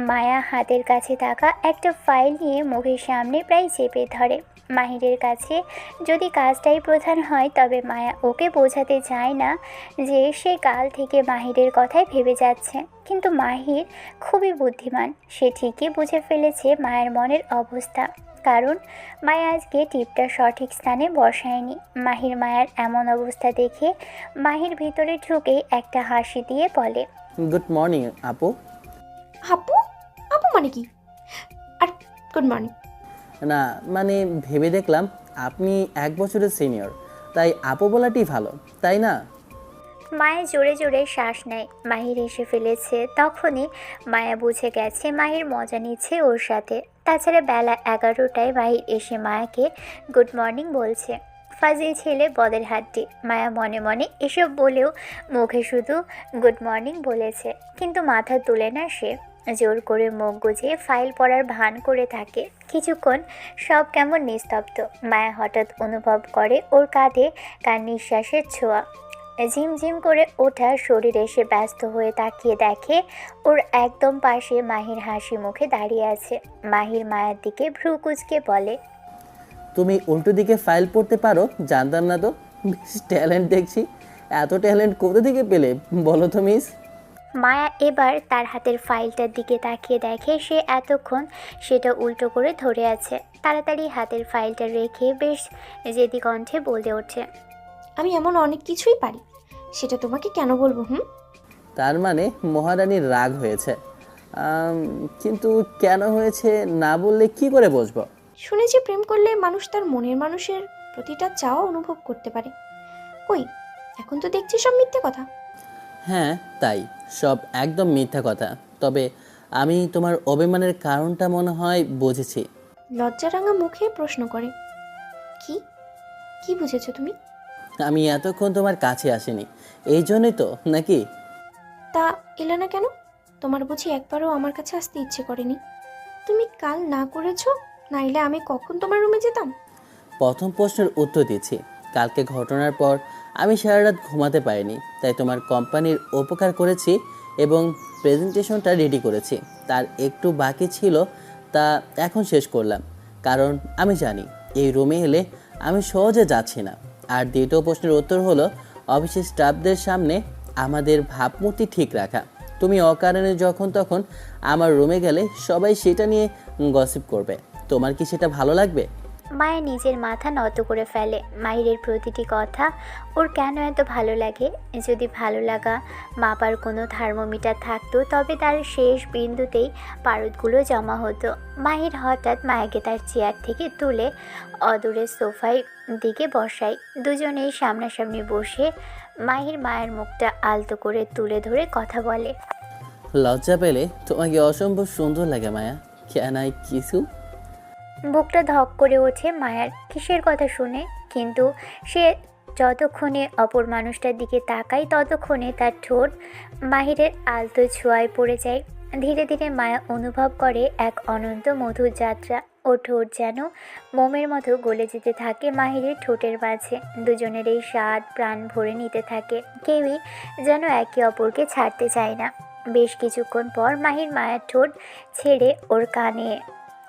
মায়া হাতের কাছে থাকা একটা ফাইল নিয়ে মুখের সামনে প্রায় চেপে ধরে। মাহিরের কাছে যদি কাজটাই প্রধান হয়, তবে মায়া ওকে বোঝাতে চায় না যে সে কাল থেকে মাহিরের কথাই ভেবে যাচ্ছে। কিন্তু মাহির খুবই বুদ্ধিমান, সে ঠিকই বুঝে ফেলেছে মায়ের মনের অবস্থা। কারণ মায়া আজকে টিপটা সঠিক স্থানে বসায়নি। মাহির মায়ের এমন অবস্থা দেখে মাহির ভিতরে ঢুকে একটা হাসি দিয়ে বলে, গুড মর্নিং আপু। আপু? আপু মানে কি? আর গুড মর্নিং? না মানে ভেবে দেখলাম আপনি 1 বছরের সিনিয়র, তাই আপু বলাটি ভালো, তাই না? মায়া জোরে জোরে শ্বাস নেয়। মাহির এসে ফেলেছে। তখনই মায়া বুঝে গেছে মাহির মজা নিচ্ছে ওর সাথে। তাছাড়া বেলা 11টায় মাহির এসে মায়াকে গুড মর্নিং বলছে। ফাজিল ছেলে, বদের হাড্ডি। মায়া মনে মনে এসব বলেও মুখে শুধু গুড মর্নিং বলেছে, কিন্তু মাথা তুলে না সে। জোর করে মুখ গুজে ফাইল পড়ার ভান করে থাকে। কিছুক্ষণ সব কেমন নিস্তব্ধ। মায়া হঠাৎ অনুভব করে ওর কাঁধে কার নিঃশ্বাসের ছোঁয়া। ঝিমঝিম করে ওঠা শরীর এসে ব্যস্ত হয়ে তাকিয়ে দেখে ওর একদম পাশে মাহির হাসি মুখে দাঁড়িয়ে আছে। মাহির মায়ের দিকে ভ্রু কুঁচকে বলে, তুমি উল্টো দিকে ফাইল পড়তে পারো, জানতাম না তো। বেশ ট্যালেন্ট দেখছি। এত ট্যালেন্ট কোথা থেকে পেলে বলো তো মিস? মায়া এবার তার হাতের ফাইলটার দিকে তাকিয়ে দেখে সে এতক্ষণ সেটা উল্টো করে ধরে আছে। তাড়াতাড়ি হাতের ফাইলটা রেখে বেশ জেদি কণ্ঠে বলে ওঠে, আমি এমন অনেক কিছুই পারি, সেটা তোমাকে কেন বলবো? তার মানে মহারানীর রাগ হয়েছে। কিন্তু কেন হয়েছে না বললে কি করে বুঝবো? শুনেছি প্রেম করলে মানুষ তার মনের মানুষের প্রতিটা চাওয়া অনুভব করতে পারে। কই, এখন তো দেখছি সব মিথ্যে কথা। হ্যাঁ তাই, সব একদম মিথ্যা কথা। তবে আমি তোমার অভিমানের কারণটা মনে হয় বুঝেছি। লজ্জারাঙা মুখে প্রশ্ন করে, কি কি বুঝেছো তুমি? আমি এতক্ষণ তোমার কাছে আসিনি, এই জন্যই তো নাকি? তা এলে না কেন? তোমার বুঝি একবারও আমার কাছে আসতে ইচ্ছে করেনি? তুমি কাল না করেছো, নাইলে আমি কখন তোমার রুমে যেতাম? প্রথম প্রশ্নের উত্তর দিচ্ছি। কালকে ঘটনার পর আমি সারা রাত ঘুমাতে পারিনি, তাই তোমার কোম্পানির উপকার করেছি এবং প্রেজেন্টেশনটা রেডি করেছি। তার একটু বাকি ছিল, তা এখন শেষ করলাম। কারণ আমি জানি এই রুমে এলে আমি সহজে যাচ্ছি না। আর দ্বিতীয় প্রশ্নের উত্তর হলো অফিসের স্টাফদের সামনে আমাদের ভাবমূর্তি ঠিক রাখা। তুমি অকারণে যখন তখন আমার রুমে গেলে সবাই সেটা নিয়ে গসিপ করবে। তোমার কি সেটা ভালো লাগবে? মায়া নিজের মাথা নত করে ফেলে। মাহিরের প্রতিটি কথা ওর কেন এত ভালো লাগে? যদি ভালো লাগা মাপার কোনো থার্মোমিটার থাকতো, তবে তার শেষ বিন্দুতেই পারদগুলো জমা হতো। মাহির হঠাৎ মায়াকে তার চেয়ার থেকে তুলে অদূরের সোফায় দিকে বসায়। দুজনেই সামনাসামনি বসে মাহির মায়ের মুখটা আলতো করে তুলে ধরে কথা বলে। লজ্জা পেলে তোমাকে অসম্ভব সুন্দর লাগে Maya. Can I kiss you? বুকটা ধক করে ওঠে মায়ার। কিসের কথা শুনে? কিন্তু সে যতক্ষণে অপর মানুষটার দিকে তাকায় ততক্ষণে তার ঠোঁট মাহিরের আলতো ছোঁয়ায় পড়ে যায়। ধীরে ধীরে মায়া অনুভব করে এক অনন্ত মধুর যাত্রা। ও ঠোঁট যেন মোমের মতো গলে যেতে থাকে মাহিরের ঠোঁটের মাঝে। দুজনের এই স্বাদ প্রাণ ভরে নিতে থাকে, কেউই যেন একে অপরকে ছাড়তে চায় না। বেশ কিছুক্ষণ পর মাহির মায়ের ঠোঁট ছেড়ে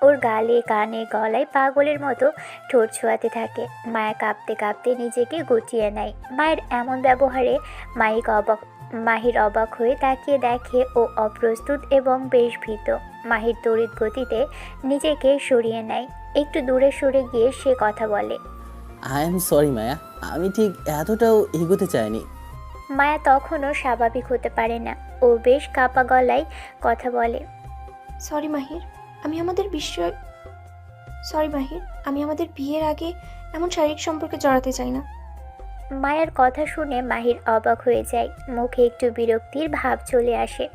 ওর গালে কানে গলায় পাগলের মতো ঠোঁট ছোঁয়াতে থাকে। মায়া কাঁপতে কাঁপতে নিজেকে গুটিয়ে নেয়। মায়ের এমন ব্যবহারে মাহির অবাক হয়ে তাকিয়ে দেখে ও অপ্রস্তুত এবং বেশ ভীত। মাহির তড়িৎ গতিতে নিজেকে সরিয়ে নেয়। একটু দূরে সরে গিয়ে সে কথা বলে। আই এম সরি মায়া, আমি ঠিক এতটাও এগোতে চাইনি। মায়া তখনও স্বাভাবিক হতে পারে না। ও বেশ কাঁপা গলায় কথা বলে। সরি মাহির, আমি আমাদের বিয়ের আগে এমন শারীরিক সম্পর্কে জড়াতে চাই না। মায়ের কথা শুনে মাহির অবাক হয়ে যায়। মুখে একটু বিরক্তির ভাব চলে আসে।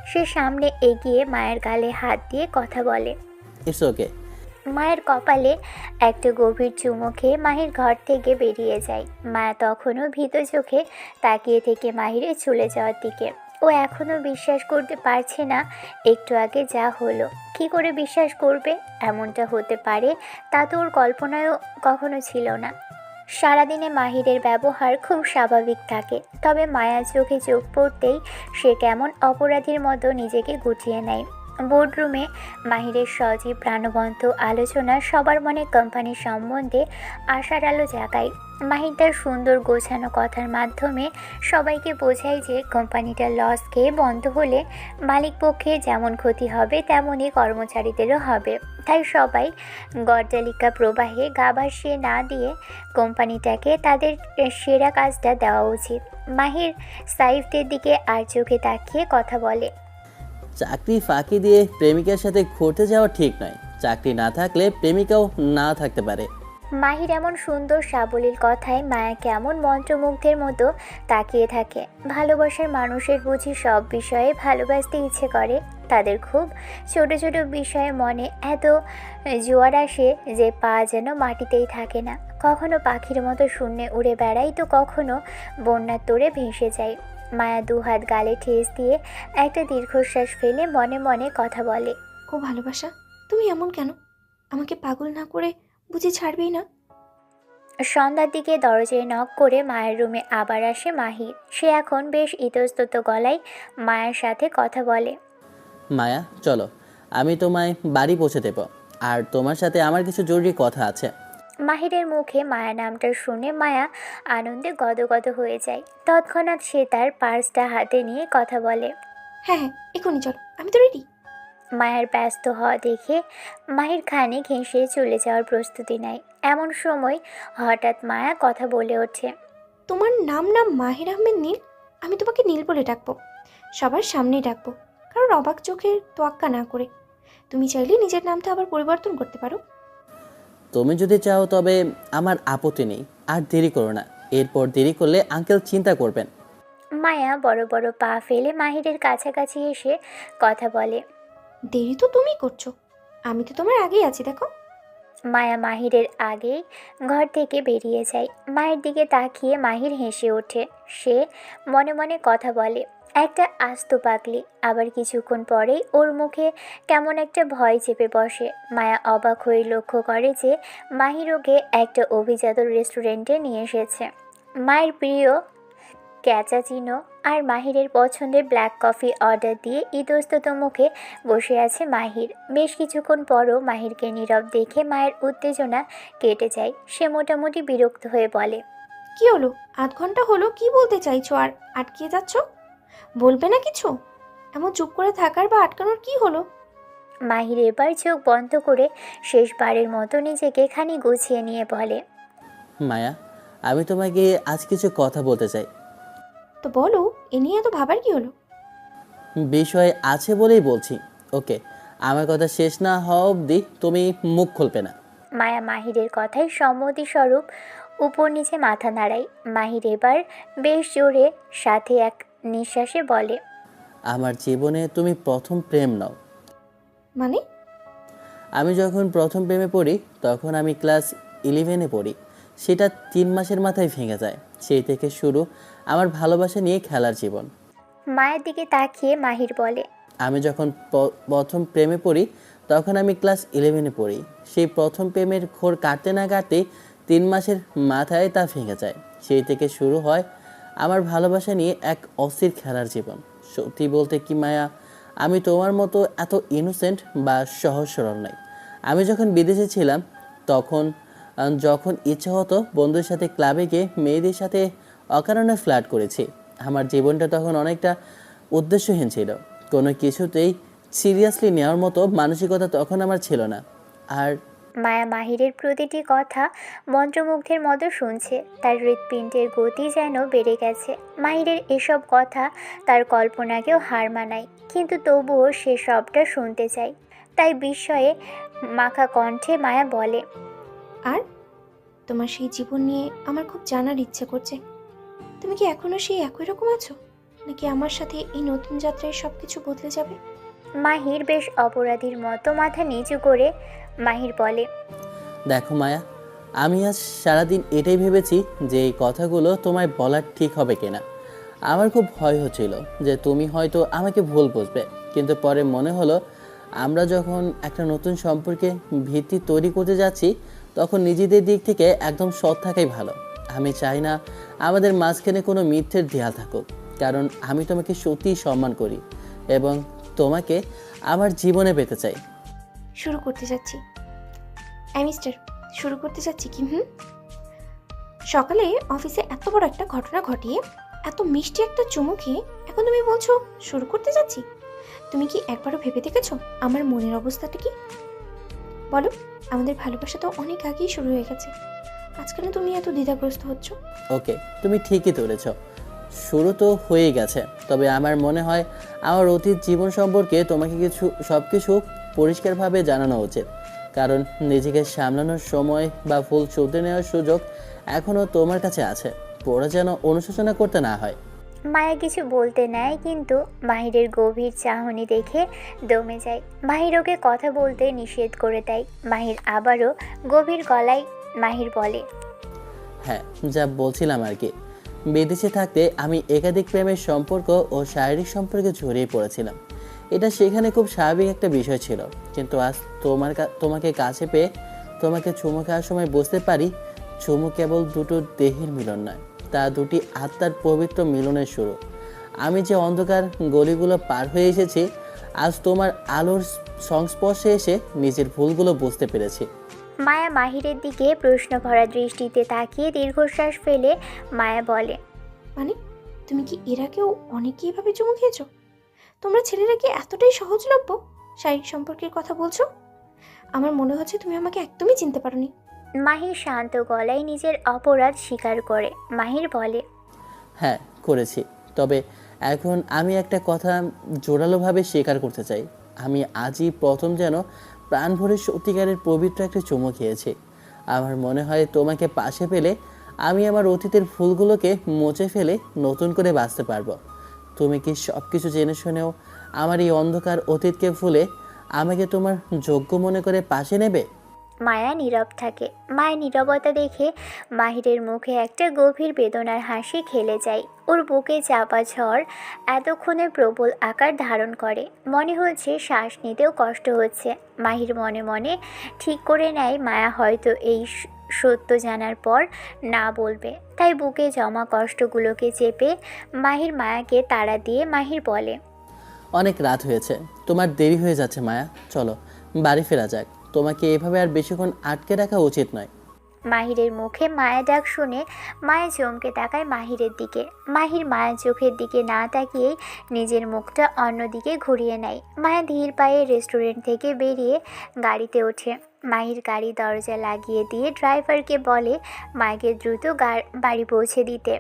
সে সামনে এগিয়ে মায়ের গালে হাত দিয়ে কথা বলে। It's okay. মায়ের কপালে একটা গভীর চুমু খেয়ে মাহির ঘর থেকে বেরিয়ে যায়। মায়া তখনও ভীত চোখে তাকিয়ে থেকে মাহিরের চলে যাওয়ার দিকে। ও এখনও বিশ্বাস করতে পারছে না একটু আগে যা হলো। কী করে বিশ্বাস করবে এমনটা হতে পারে, তা তো ওর কল্পনায়ও কখনো ছিল না। সারাদিনে মাহিরের ব্যবহার খুব স্বাভাবিক থাকে, তবে মায়ার চোখে চোখ পড়তেই সে কেমন অপরাধীর মতো নিজেকে গুটিয়ে নেয়। বোর্ডরুমে মাহিরের সজীব প্রাণবন্ত আলোচনা সবার মনে কোম্পানির সম্বন্ধে আশার আলো জাগায়। মাহির তার সুন্দর গোছানো কথার মাধ্যমে সবাইকে বোঝায় যে কোম্পানিটার লস খেয়ে বন্ধ হলে মালিকপক্ষে যেমন ক্ষতি হবে তেমনই কর্মচারীদেরও হবে। তাই সবাই গড্ডালিকা প্রবাহে গা ভাসিয়ে না দিয়ে কোম্পানিটাকে তাদের সেরা কাজটা দেওয়া উচিত। মাহির সাইফদের দিকে আর চোখে তাকিয়ে কথা বলে। চাকরি ফাঁকি দিয়ে প্রেমিকার সাথে ঘুরতে যাওয়া ঠিক নয়। চাকরি না থাকলে প্রেমিকাও না থাকতে পারে। মাহির এমন সুন্দর সাবলীল কথায় মায়া কেমন মন্ত্রমুগ্ধের মতো তাকিয়ে থাকে। ভালোবাসার মানুষের বুঝি সব বিষয়ে ভালোবাসতে ইচ্ছে করে। তাদের খুব ছোট ছোট বিষয়ে মনে এত জোয়ার আসে যে পা যেন মাটিতেই থাকে না। কখনো পাখির মতো শূন্যে উড়ে বেড়ায়, তো কখনো বন্যার তোড়ে ভেসে যায়। মায়া দুহাত গালে ঠেস দিয়ে একটা দীর্ঘশ্বাস ফেলে মনে মনে কথা বলে। ও ভালোবাসা, তুমি এমন কেন? আমাকে পাগল না করে বুঝি ছাড়বেই না? সন্ধ্যার দিকে দরজায় নক করে মায়ের রুমে আবার আসে মাহির। সে এখন বেশ ইতস্তত গলায় মায়ের সাথে কথা বলে। মায়া চলো, আমি তোমায় বাড়ি পৌঁছে দেব, আর তোমার সাথে আমার কিছু জরুরি কথা আছে। মাহিরের মুখে মায়া নামটা শুনে মায়া আনন্দে গদগদ হয়ে যায়। তৎক্ষণাৎ সে তার পার্সটা হাতে নিয়ে কথা বলে। হ্যাঁ হ্যাঁ, এখনই চলো, আমি তো রেডি। মায়ের ব্যস্ত হওয়া দেখে মাহির খানিক হেসে চলে যাওয়ার প্রস্তুতি নেয়। এমন সময় হঠাৎ মায়া কথা বলে ওঠে। তোমার নাম মাহির আহমেদ নীল? আমি তোমাকে নীল বলে ডাকবো, সবার সামনেই ডাকবো, কারোর অবাক চোখের তোয়াক্কা না করে। তুমি চাইলে নিজের নামটা আবার পরিবর্তন করতে পারো। তুমি যদি চাও তবে আমার আপত্তি নেই। আর দেরি করো না, এরপর দেরি করলে আঙ্কেল চিন্তা করবেন। মায়া বড় বড় পা ফেলে মাহিরের কাছাকাছি এসে কথা বলে। দেরি তো তুমি করছো, আমি তো তোমার আগেই আছি, দেখো। মায়া মাহিরের আগেই ঘর থেকে বেরিয়ে যায়। মায়ের দিকে তাকিয়ে মাহির হেসে ওঠে। সে মনে মনে কথা বলে, একটা আস্ত পাগলি। আবার কিছুক্ষণ পরেই ওর মুখে কেমন একটা ভয় চেপে বসে। মায়া অবাক হয়ে লক্ষ্য করে যে মাহির ওকে একটা অভিজাত রেস্টুরেন্টে নিয়ে এসেছে। মায়ের প্রিয় ক্যাচাচিনো আর মাহিরের পছন্দের ব্ল্যাক কফি অর্ডার দিয়ে ইতস্তত মুখে বসে আছে মাহির। বেশ কিছুক্ষণ পরও মাহিরকে নীরব দেখে মায়ের উত্তেজনা কেটে যায়। সে মোটামুটি বিরক্ত হয়ে বলে। কি হলো? আধ ঘন্টা হলো, কি বলতে চাইছো আর আটকে যাচ্ছ? বলবে না কিছু? এমন চুপ করে থাকার বা আটকানোর কি হলো? মাহির এবার চোখ বন্ধ করে শেষবারের মতো নিজেকে খানি গুছিয়ে নিয়ে বলে। মায়া, আমি তোমাকে আজ কিছু কথা বলতে চাই। তো বলো, এ নিয়ে এত ভাবার কি হলো? বিষয় আছে বলেই বলছি। ওকে, আমার কথা শেষ না হওয়া অবধি তুমি মুখ খুলবে না। মায়া মাহিরের কথায় সম্মতিস্বরূপ উপর নিচে মাথা নাড়ায়। মাহির এবার বেশ জোরে সাথে এক নিঃশ্বাসে বলে। আমার জীবনে তুমি প্রথম প্রেম নাও। মানে? আমি যখন প্রথম প্রেমে পড়ি তখন আমি ক্লাস 11-এ পড়ি। সেটা 3 মাসের মাথায় ভেঙে যায়। সেই থেকে শুরু আমার ভালোবাসা নিয়ে খেলার জীবন। মায়ের দিকে তাকিয়ে মাহির বলে, আমি যখন প্রথম প্রেমে পড়ি তখন আমি ক্লাস 11-এ পড়ি। সেই প্রথম প্রেমের ঘোর কাটতে না কাটতেই 3 মাসের মাথায় তা ভেঙে যায়। সেই থেকে শুরু হয় আমার ভালোবাসা নিয়ে এক অস্থির খেলার জীবন। সত্যি বলতে কি মায়া, আমি তোমার মতো এত ইনোসেন্ট বা সহজ সরল নই। আমি যখন বিদেশে ছিলাম তখন যখন ইচ্ছে হতো বন্ধুদের সাথে ক্লাবে গিয়ে মেয়েদের সাথে অকারণে ফ্লার্ট করেছি। আমার জীবনটা তখন অনেকটা উদ্দেশ্যহীন ছিল। কোনো কিছুতেই সিরিয়াসলি নেওয়ার মতো মানসিকতা তখন আমার ছিল না। আর মায়া মাহিরের প্রতিটি কথা মন্ত্রমুগ্ধের মতো শুনছে। তার হৃৎপিণ্ডের গতি যেন বেড়ে গেছে। মাহিরের এসব কথা তার কল্পনাকেও হার মানায়, কিন্তু তবুও সে সবটা শুনতে চায়। তাই বিস্ময়ে মাখা কণ্ঠে মায়া বলে, আর তোমার সেই জীবন নিয়ে আমার খুব জানার ইচ্ছে করছে। তুমি কি এখনো সেই একই রকম আছো, নাকি আমার সাথে এই নতুন যাত্রায় সব কিছু বদলে যাবে? মাহির বেশ অপরাধীর মতো মাথা নিচু করে মাহির বলে, দেখো মায়া, আমি আজ সারাদিন এটাই ভেবেছি যে এই কথাগুলো তোমায় বলার ঠিক হবে কিনা। আমার খুব ভয় হচ্ছিল যে তুমি হয়তো আমাকে ভুল বুঝবে, কিন্তু পরে মনে হলো আমরা যখন একটা নতুন সম্পর্কে ভিত্তি তৈরি করতে যাচ্ছি তখন নিজেদের দিক থেকে একদম সৎ থাকাই ভালো। আমি চাই না আমাদের মাঝখানে কোনো মিথ্যের দেয়াল থাকুক, কারণ আমি তোমাকে সত্যিই সম্মান করি এবং তোমাকে আমার জীবনে পেতে চাই। শুরু করতে যাচ্ছি মিস্টার, শুরু করতে যাচ্ছি কি? সকালে অফিসে এত বড় একটা ঘটনা ঘটিয়ে এত মিষ্টি একটা চুমু খেয়ে এখন তুমি বলছো শুরু করতে যাচ্ছি? তুমি কি একবারও ভেবে দেখেছো আমার মনের অবস্থাটা কি? বলো, আমাদের ভালোবাসা তো অনেক আগেই শুরু হয়ে গেছে, আজকাল তুমি এত দ্বিধাগ্রস্ত হচ্ছ। ওকে, তুমি ঠিকই ধরেছ, শুরু তো হয়েই গেছে। তবে আমার মনে হয় আমার অতীত জীবন সম্পর্কে তোমাকে সব কিছু পরিষ্কারভাবে জানানো উচিত, কারণ নিজেকে সামলানোর সময় বা ভুল শুধরে নেওয়ার সুযোগ এখনও তোমার কাছে আছে। পরে যেন অনুশোচনা করতে না হয়। মায়া কিছু বলতে নেয়, কিন্তু মাহিরের গভীর চাহনি দেখে দমে যায়। মাহির ওকে কথা বলতে নিষেধ করে দেয়। মাহির আবারও গভীর গলায় মাহির বলে, হ্যাঁ, যা বলছিলাম আর কি, বিদেশে থাকতে আমি একাধিক প্রেমের সম্পর্ক ও শারীরিক সম্পর্কে জড়িয়ে পড়েছিলাম। এটা সেখানে খুব স্বাভাবিক একটা বিষয় ছিল, কিন্তু আজ তোমাকে কাছে পেয়ে তোমাকে চুমু খাওয়ার সময় বুঝতে পারি চুমু কেবল দুটো দেহের মিলন নয়, তা দুটি আত্মার পবিত্র মিলনের শুরু। আমি যে অন্ধকার গলিগুলো পার হয়ে এসেছি, আজ তোমার আলোর সংস্পর্শে এসে নিজের ভুলগুলো বুঝতে পেরেছি। মায়া মাহিরের দিকে প্রশ্ন ভরা দৃষ্টিতে তাকিয়ে দীর্ঘশ্বাস ফেলে মায়া বলে, মানে তুমি কি এর আগেও অনেকেই এভাবে চুমু খেয়েছো? তোমরা ছেলেরা কি এতটাই সহজলভ্য শারীরিক সম্পর্কের কথা বলছো? আমার মনে হচ্ছে তুমি আমাকে একদমই চিনতে পারোনি। মাহির শান্ত গলায় নিজের অপরাধ স্বীকার করে। মাহির বলে, হ্যাঁ, করেছি। তবে এখন আমি একটা কথা জোরালোভাবে স্বীকার করতে চাই। আমি আজই প্রথম যেন প্রাণ ভরে সত্যিকারের পবিত্র একটা চুমু খেয়েছি। আমার মনে হয় তোমাকে পাশে পেলে আমি আমার অতীতের ভুলগুলোকে মুছে ফেলে নতুন করে বাঁচতে পারবো। তুমি কি সব কিছু জেনে শুনেও আমার এই অন্ধকার অতীতকে ভুলে আমাকে তোমার যোগ্য মনে করে পাশে নেবে? মায়া নীরব থাকে। মায়ের নীরবতা দেখে মাহিরের মুখে একটা গভীর বেদনার হাসি খেলে যায়। ওর বুকে চাপা ঝড় এতক্ষণে প্রবল আকার ধারণ করে। মনে হচ্ছে শ্বাস নিতেও কষ্ট হচ্ছে। মাহির মনে মনে ঠিক করে নেয় মায়া হয়তো এই সত্য জানার পর না বলবে। তাই বুকে জমা কষ্টগুলোকে চেপে মাহির মায়াকে তাড়া দিয়ে মাহির বলে, অনেক রাত হয়েছে, তোমার দেরি হয়ে যাচ্ছে মায়া, চলো বাড়ি ফেরা যাক। তোমাকে এভাবে আর বেশিক্ষণ আটকে রাখা উচিত নয়। মাহিরের মুখে মায়া ডাক শুনে মায়া চমকে তাকায় মাহিরের দিকে। মাহির মায়ের চোখের দিকে না তাকিয়েই নিজের মুখটা অন্যদিকে ঘুরিয়ে নেয়। মায়া ধীর পায়ে রেস্টুরেন্ট থেকে বেরিয়ে গাড়িতে ওঠে। মাহির গাড়ি দরজা লাগিয়ে দিয়ে ড্রাইভারকে বলে মায়াকে দ্রুত বাড়ি পৌঁছে দিতে।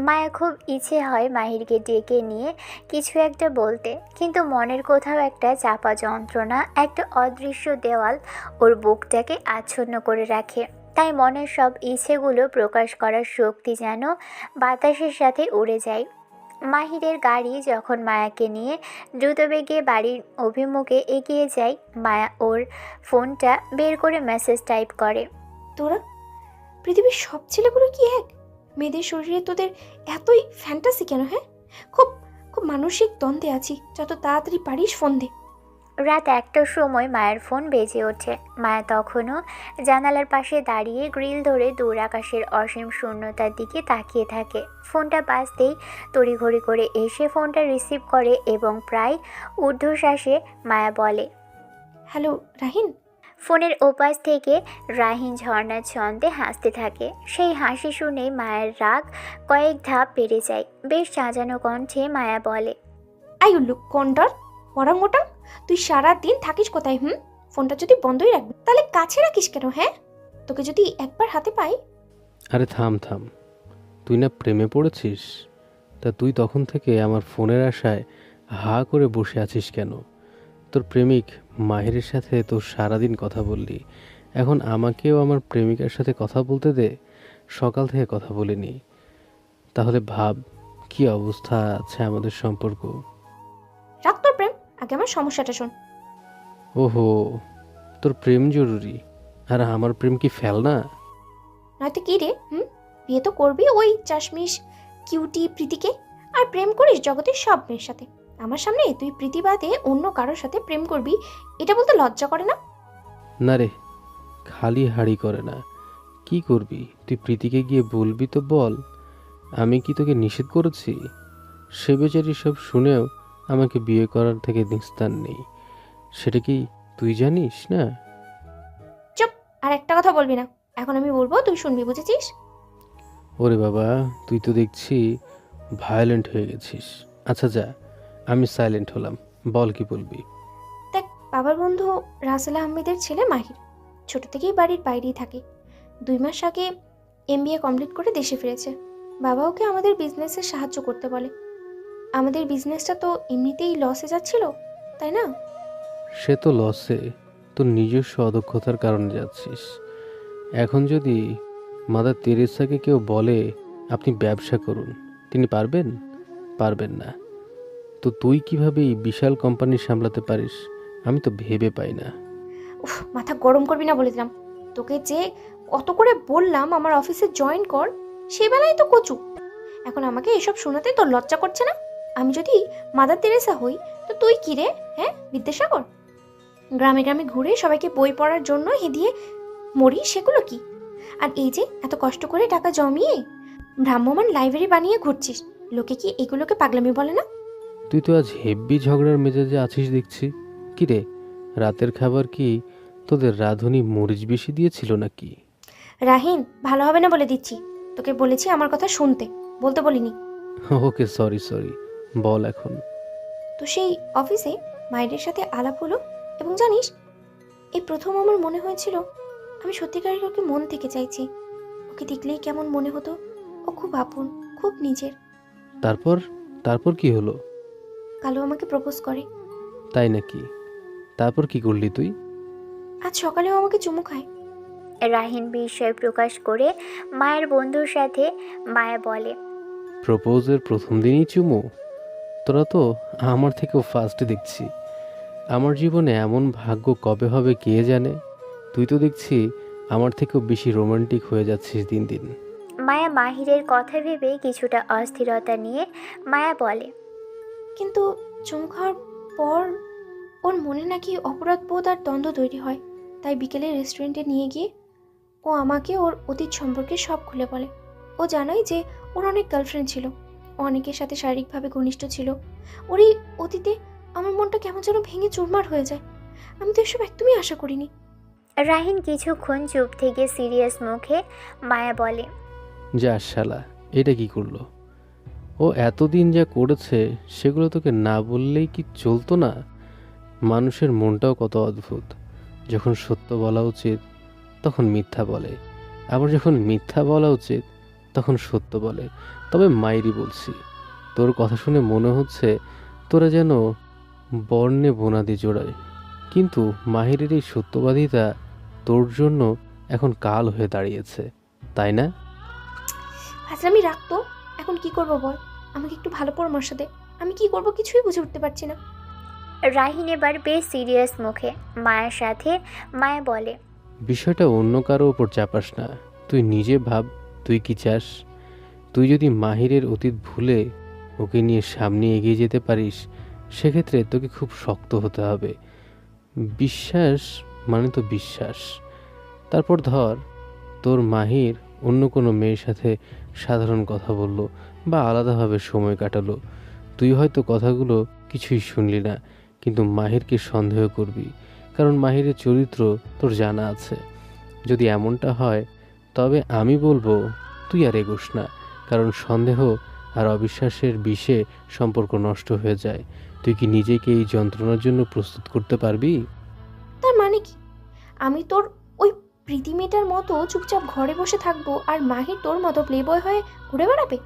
মায়া খুব ইচ্ছে হয় মাহিরকে ডেকে নিয়ে কিছু একটা বলতে, কিন্তু মনের কোথাও একটা চাপা যন্ত্রণা, একটা অদৃশ্য দেওয়াল ওর বুকটাকে আচ্ছন্ন করে রাখে। তাই মনের সব ইচ্ছেগুলো প্রকাশ করার শক্তি যেন বাতাসের সাথে উড়ে যায়। মাহিরের গাড়ি যখন মায়াকে নিয়ে দ্রুতবেগে বাড়ির অভিমুখে এগিয়ে যায়, মায়া ওর ফোনটা বের করে মেসেজ টাইপ করে, তোরা পৃথিবীর সব ছেলেগুলো কি এক? মেয়েদের শরীরে তোদের এতই ফ্যান্টাসি কেন? হ্যাঁ, খুব খুব মানসিক দ্বন্দ্বে আছি। যত তাড়াতাড়ি পারিস ফোন দে। রাত 1টার সময় মায়ের ফোন বেজে ওঠে। মায়া তখনও জানালার পাশে দাঁড়িয়ে গ্রিল ধরে দূর আকাশের অসীম শূন্যতার দিকে তাকিয়ে থাকে। ফোনটা বাজতেই তড়িঘড়ি করে এসে ফোনটা রিসিভ করে এবং প্রায় ঊর্ধ্বশ্বাসে মায়া বলে, হ্যালো রাহিন। ফোনের ওপাশ থেকে রাহিন ঝর্ণার ছন্দে হাসতে থাকে। সেই হাসি শুনে মায়ের রাগ কয়েক ধাপ বেড়ে যায়। বেশ সাজানো কণ্ঠে মায়া বলে, আই উল্লু কন্ডর ওরাং ওটাং, তুই সারা দিন থাকিস কোথায়? ফোনটা যদি বন্ধই রাখবি তাহলে কাছে রাখিস কেন? হ্যাঁ, তোকে যদি একবার হাতে পাই। আরে থাম থাম, তুই না প্রেমে পড়েছিস? তা তুই তখন থেকে আমার ফোনের আশায় হা করে বসে আছিস কেন? তোর প্রেমিক মাহিরের সাথে তো সারাদিন কথা বললি, এখন আমাকেও আমার প্রেমিকার সাথে কথা বলতে দে। সকাল থেকে কথা বলিনি, তাহলে ভাব কি অবস্থা আছে আমাদের সম্পর্ক। রাখ তোর প্রেম, আগে আমার সমস্যাটা শোন। ওহো, তোর প্রেম জরুরি, আর আমার প্রেম কি ফেলনা? নয়তো কি রে? বিয়ে তো করবি ওই চাশমিশ কিউটি প্রীতিকে, আর প্রেম করিস জগতের সব মেয়ের সাথে। আমার সামনে তুই প্রীতি বাদে অন্য কারোর সাথে প্রেম করবি, এটা বলতে লজ্জা করে না? না রে, খালি হাড়ি করে না। কি করবি তুই? প্রীতিকে গিয়ে বলবি তো বল। আমি কি তোকে নিষেধ করেছি? সে বেচারি সব শুনেও আমাকে বিয়ে করার থেকে নিস্তার নেই, সেটা কি তুই জানিস না? চুপ, আর একটা কথা বলবি না। এখন আমি বলবো, তুই শুনবি, বুঝেছিস? ওরে বাবা, তুই তো দেখছি ভায়োলেন্ট হয়ে গেছিস। আচ্ছা যা, আমি সাইলেন্ট হলাম, বল কি বলবি। দেখ, বাবার বন্ধু রাসেল আহমেদের ছেলে মাহির ছোট থেকেই বাড়ির বাইরেই থাকে। 2 মাস আগে MBA কমপ্লিট করে দেশে ফিরেছে। বাবা ওকে আমাদের বিজনেসে সাহায্য করতে বলে। আমাদের বিজনেসটা তো এমনিতেই লসে যাচ্ছিল, তাই না? সে তো লসে, তোর নিজস্ব অদক্ষতার কারণে যাচ্ছিস। এখন যদি মাদার তেরেসাকে কেউ বলে আপনি ব্যবসা করুন, তিনি পারবেন? পারবেন না। তো তুই কিভাবে এই বিশাল কোম্পানি সামলাতে পারিস আমি তো ভেবে পাই না। উফ, মাথা গরম করবি না বলে দিলাম। তোকে যে কত করে বললাম আমার অফিসে জয়েন কর, সেই বেলায় তো কচু। এখন আমাকে এসব শোনাতে তোর লজ্জা করছে না? আমি যদি মাদার তেরেসা হই তো তুই কি রে? হ্যাঁ, বিদ্যাসাগর? গ্রামে গ্রামে ঘুরে সবাইকে বই পড়ার জন্য দিয়ে মরি, সেগুলো কি? আর এই যে এত কষ্ট করে টাকা জমিয়ে ভ্রাম্যমান লাইব্রেরি বানিয়ে ঘুরছিস, লোকে কি এগুলোকে পাগলামি বলে না? তুই তো আজ হেব্বি ঝগড়ার মেজাজে আছিস দেখছি। কি রে, রাতের খাবার কি তোদের রাঁধুনি মরিচ বেশি দিয়েছিল নাকি? রাহিন, ভালো হবে না বলে দিচ্ছি। তোকে বলেছি আমার কথা শুনতে, বলতে বলিনি। ওকে সরি সরি, বল এখন। তো সেই অফিসে মায়ের সাথে আলাপ হলো, এবং জানিস, এই প্রথম আমার মনে হয়েছিল আমি সত্যিকারের ওকে মন থেকে চাইছি। ওকে দেখলেই কেমন মনে হতো, ও খুব আপন, খুব নিজের। তারপর তারপর কি হলো? কালো আমাকে প্রপোজ করে। তাই নাকি? তারপর কি করলি তুই? আজ সকালেও আমাকে চুমু খায়। রাহিন বিস্ময় প্রকাশ করে মায়ের বন্ধুর সাথে মায়া বলে, প্রপোজের প্রথম দিনই চুমু? তোরা তো আমার থেকেও ফার্স্ট দেখছি। আমার জীবনে এমন ভাগ্য কবে হবে কে জানে। তুই তো দেখছি আমার থেকেও বেশি রোমান্টিক হয়ে যাচ্ছিস দিন দিন। মায়া মাহিরের কথা ভেবে কিছুটা অস্থিরতা নিয়ে মায়া বলে, কিন্তু চুমু খাওয়ার পর ওর মনে নাকি অপরাধ বোধ আর দ্বন্দ্ব তৈরি হয়। তাই বিকেলে রেস্টুরেন্টে নিয়ে গিয়ে ও আমাকে ওর অতীত সম্পর্কে সব খুলে বলে। ও জানায় যে ওর অনেক গার্লফ্রেন্ড ছিল, ও অনেকের সাথে শারীরিকভাবে ঘনিষ্ঠ ছিল। ওর এই অতীতে আমার মনটা কেমন যেন ভেঙে চুরমার হয়ে যায়। আমি তো এসব একদমই আশা করিনি। রাহিন কিছুক্ষণ চুপ থেকে সিরিয়াস মুখে মায়া বলে, যা শালা, এটা কি করলো? ও এতদিন যা করেছে সেগুলো তোকে না বললেই কি চলতো না? মানুষের মনটাও কত অদ্ভুত। যখন সত্য বলা উচিত তখন মিথ্যা বলে, আবার যখন মিথ্যা বলা উচিত তখন সত্য বলে। তবে মাইরি বলছি, তোর কথা শুনে মনে হচ্ছে তোরা যেন বর্ণে বোনাদি জোড়ায়। কিন্তু মাহিরের এই সত্যবাদিতা তোর জন্য এখন কাল হয়ে দাঁড়িয়েছে, তাই না? আচ্ছা, আমি রাখতো। এখন কি করব বল? আমাকে একটু ভালো পরামর্শ দে। আমি কি করব কিছুই বুঝে উঠতে পারছি না। রাহিন এবার বেশ সিরিয়াস মুখে মায়ের সাথে মায়া বলে, বিষয়টা অন্য কারো ওপর চাপাস না। তুই নিজে ভাব, তুই কি চাস? তুই যদি মাহিরের অতীত ভুলে ওকে নিয়ে সামনে এগিয়ে যেতে পারিস, সেক্ষেত্রে তোকে খুব শক্ত হতে হবে। বিশ্বাস মানে তো বিশ্বাস। তারপর ধর, তোর মাহির অন্য কোনো মেয়ের সাথে সাধারণ কথা বলল বা আলাদাভাবে সময় কাটালো, তুই হয়তো কথাগুলো কিছুই শুনলি না, কিন্তু মাহিরকে সন্দেহ করবি, কারণ মাহিরের চরিত্র তোর জানা আছে। যদি এমনটা হয়, তবে আমি বলবো তুই আর এগোস না, কারণ সন্দেহ আর অবিশ্বাসের বিষে সম্পর্ক নষ্ট হয়ে যায়। তুই কি নিজেকে এই যন্ত্রণার জন্য প্রস্তুত করতে পারবি? তার মানে কি, আমি তোর ওই প্রীতি মেয়েটার মতো চুপচাপ ঘরে বসে থাকবো আর মাহির তোর মতো প্লে বয় হয়ে ঘুরে বেড়াবে?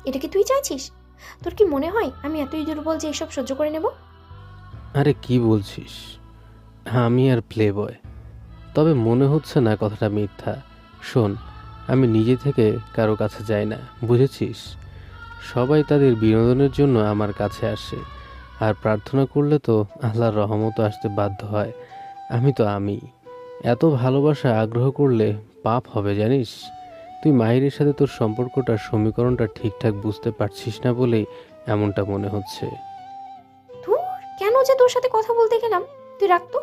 এটা কি তুই চাইছিস? তোর কি মনে হয় আমি এতই দুর্বল যে এসব সহ্য করে নেব? আরে কি বলছিস? আমি আর প্লে বয়? তবে মনে হচ্ছে না কথাটা মিথ্যা। শোন, আমি নিজে থেকে কারো কাছে যাই না, বুঝেছিস? সবাই তাদের বিনোদনের জন্য আমার কাছে আসে, আর প্রার্থনা করলে তো আল্লাহর রহমত আসতে বাধ্য হয়। আমি এত ভালোবাসা আগ্রহ করলে পাপ হবে, জানিস? তুই মাহিরের সাথে তোর সম্পর্কটার সমীকরণটা ঠিকঠাক বুঝতে পারছিস না বলেই এমনটা মনে হচ্ছে। ধুর, কেন যে তোর সাথে কথা বলতে গেলাম? তুই রাখতো,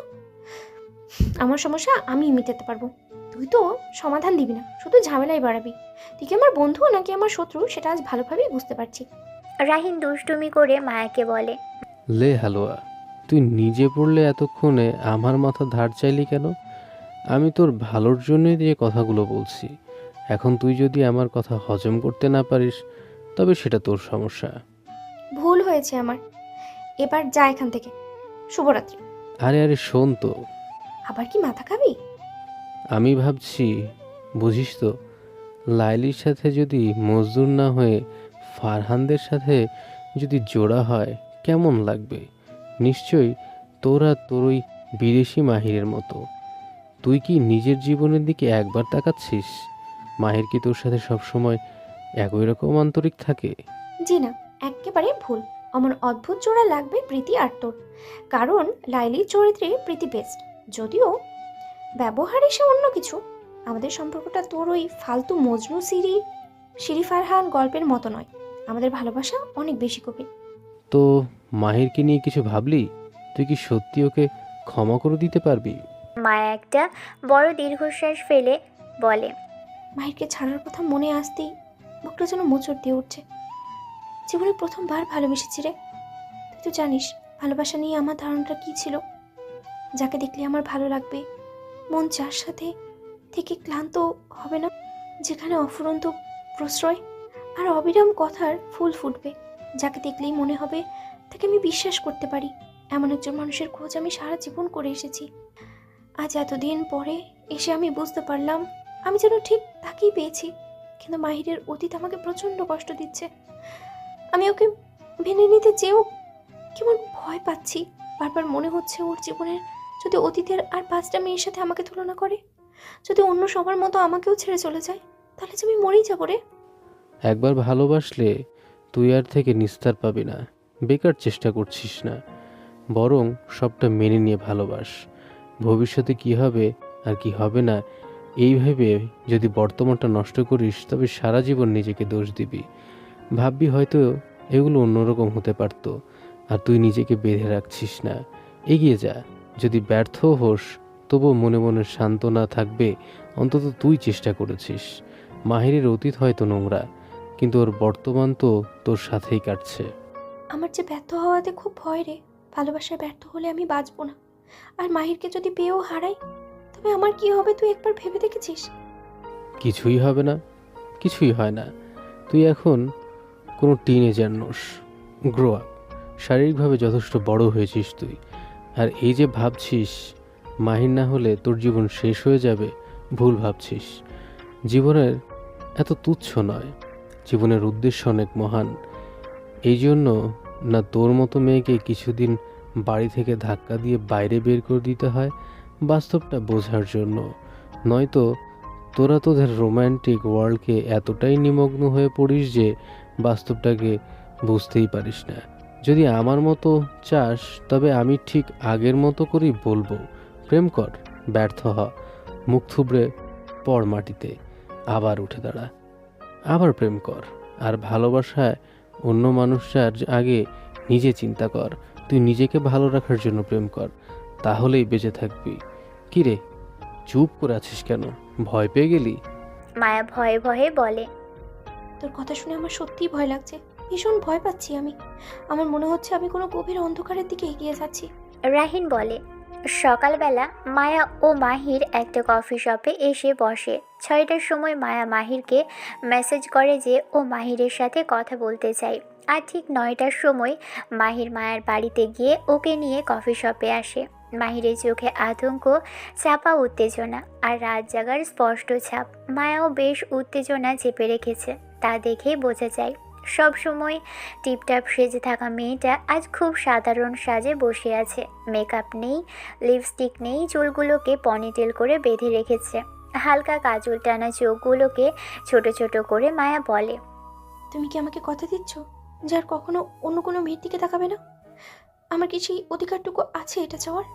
আমার সমস্যা আমি মিটাতে পারবো। তুই তো সমাধান দিবি না, শুধু ঝামেলাই বাড়াবি। তুই কি আমার বন্ধু নাকি আমার শত্রু সেটা আজ ভালোভাবেই বুঝতে পারছি। রাহিন দুষ্টুমি করে মায়াকে বলে, লে হালুয়া, তুই নিজে পড়লে এতক্ষণে আমার মাথা ধার চাইলি কেন? আমি তোর ভালোর জন্যই যে কথাগুলো বলছি। এখন তুই যদি আমার কথা হজম করতে না পারিস, তবে সেটা তোর সমস্যা। ভুল হয়েছে আমার, এবার যা এখান থেকে। শুভরাত্রি। আরে আরে শোন তো, আবার কি মাথা খাবি? আমি ভাবছি, বুঝিস তো, লাইলির সাথে যদি মজদুর না হয়ে ফারহানদের সাথে যদি জোড়া হয় কেমন লাগবে? নিশ্চয়ই তোরা তোর ওই বিদেশি মাহিরের মতো। তুই কি নিজের জীবনের দিকে একবার তাকাচ্ছিস? মাহির কি তোর সাথে সবসময় একই রকম আন্তরিক থাকে? জি না, একেবারে ভুল। আমার অদ্ভুত জোড়া লাগবে প্রীতি আর তোর, কারণ লাইলির চরিত্রে প্রীতি বেস্ট, যদিও ব্যবহারে সে অন্য কিছু। আমাদের সম্পর্কটা তোর ওই ফালতু মজনু শিরি ফারহান গল্পের মতো নয়। আমাদের ভালোবাসা অনেক বেশি গভীর। তো মাহিরকে নিয়ে কিছু ভাবলি? তুই কি সত্যি ওকে ক্ষমা করে দিতে পারবি? মায়া একটা বড় দীর্ঘশ্বাস ফেলে বলে, মাহিরকে ছাড়ার কথা মনে আসতেই বুকটা যেন মোচড় দিয়ে উঠছে। জীবনে প্রথমবার ভালোবেসেছি রে। তুই তো জানিস ভালোবাসা নিয়ে আমার ধারণাটা কী ছিল। যাকে দেখলে আমার ভালো লাগবে, মন যার সাথে থেকে ক্লান্ত হবে না, যেখানে অফুরন্ত প্রশ্রয় আর অবিরাম কথার ফুল ফুটবে, যাকে দেখলেই মনে হবে তাকে আমি বিশ্বাস করতে পারি। এমন একজন মানুষের খোঁজ আমি সারা জীবন করে এসেছি। আজ এতদিন পরে এসে আমি বুঝতে পারলাম আমি যেন ঠিক তাকেই পেয়েছি। কিন্তু মাহিরের অতীত আমাকে প্রচণ্ড কষ্ট দিচ্ছে। আমি ওকে মেনে নিতে চেয়েও কেমন ভয় পাচ্ছি। বারবার মনে হচ্ছে ওর জীবনের যদি অতীতের আর 5টা মেয়ের সাথে আমাকে তুলনা করে, যদি অন্য সবার মতো আমাকেও ছেড়ে চলে যায়, তাহলে যে আমি মরেই যাবো রে। একবার ভালোবাসলে তুই আর থেকে নিস্তার পাবি না। বেকার চেষ্টা করছিস না, বরং সবটা মেনে নিয়ে ভালোবাস। ভবিষ্যতে কি হবে আর কি হবে না এই ভেবে যদি বর্তমানটা নষ্ট করিস, তবে সারা জীবন নিজেকে দোষ দিবি। ভাববি হয়তো এগুলো অন্যরকম হতে পারতো, আর তুই নিজেকে বেঁধে রাখছিস না। এগিয়ে যা। যদি ব্যর্থ হোস, তবুও মনে মনে সান্ত্বনা থাকবে, অন্তত তুই চেষ্টা করেছিস। মাহিরের অতীত হয়তো নোংরা, কিন্তু ওর বর্তমান তো তোর সাথেই কাটছে। আমার যে ব্যর্থ হওয়াতে খুব ভয় রে। ভালোবাসায় ব্যর্থ হলে আমি বাঁচবো না। আর মাহিরকে যদি পেয়েও হারাই, তবে আমার কি হবে তুই একবার ভেবে দেখেছিস? কিছুই হবে না, কিছুই হয় না। তুই এখন কোনো টিনেজার নোস। Grow up. শারীরিকভাবে যথেষ্ট বড় হয়েছিস তুই। আর এই যে ভাবছিস মাহির না হলে তোর জীবন শেষ হয়ে যাবে, ভুল ভাবছিস। জীবনের এত তুচ্ছ নয়, জীবনের উদ্দেশ্য অনেক মহান। এই জন্য না তোর মতো মেয়েকে কিছুদিন বাড়ি থেকে ধাক্কা দিয়ে বাইরে বের করে দিতে হয়, বাস্তবটা বোঝার জন্য। নয়তো তোরা তোদের রোম্যান্টিক ওয়ার্ল্ডকে এতটাই নিমগ্ন হয়ে পড়িস যে বাস্তবটাকে বুঝতেই পারিস না। যদি আমার মতো চাস, তবে আমি ঠিক আগের মতো করেই বলবো, প্রেম কর, ব্যর্থ হ, মুখ থুবড়ে পড় মাটিতে। আবার উঠে দাঁড়া, আবার প্রেম কর। আর ভালোবাসায় অন্য মানুষটার আগে নিজে চিন্তা কর। তুই নিজেকে ভালো রাখার জন্য প্রেম কর, তাহলেই বেঁচে থাকবি। কিরে, চুপ করে আছিস কেন? ভয় পেয়ে গেলি? মায়া ভয়ে ভয়ে বলে। তোর কথা শুনে আমার সত্যিই ভয় লাগছে, ভীষণ ভয় পাচ্ছি আমি। আমার মনে হচ্ছে আমি কোনো গভীর অন্ধকারের দিকে এগিয়ে যাচ্ছি। রাহিন বলে। সকালবেলা মায়া ও মাহির একটা কফি শপে এসে বসে। 6টার সময় মায়া মাহিরকে মেসেজ করে যে ও মাহিরের সাথে কথা বলতে চায়। আর ঠিক 9টার সময় মাহির মায়ার বাড়িতে গিয়ে ওকে নিয়ে কফি শপে আসে। মাহিরের চোখে আতঙ্ক, চাপা উত্তেজনা আর রাত জাগার স্পষ্ট ছাপ। মায়াও বেশ উত্তেজনা চেপে রেখেছে, তা দেখেই বোঝা যায়। সব সময় টিপটাপ সেজে থাকা মেয়েটা আজ খুব সাধারণ সাজে বসে আছে। মেকআপ নেই, লিপস্টিক নেই, চুলগুলোকে পনিটেল করে বেঁধে রেখেছে। হালকা কাজল টানা চোখগুলোকে ছোট ছোট করে মায়া বলে। তুমি কি আমাকে কথা দিচ্ছ যার কখনো অন্য কোনো মেয়ের দিকে তাকাবে না? আমার কি সেই অধিকারটুকু আছে এটা চাওয়ার?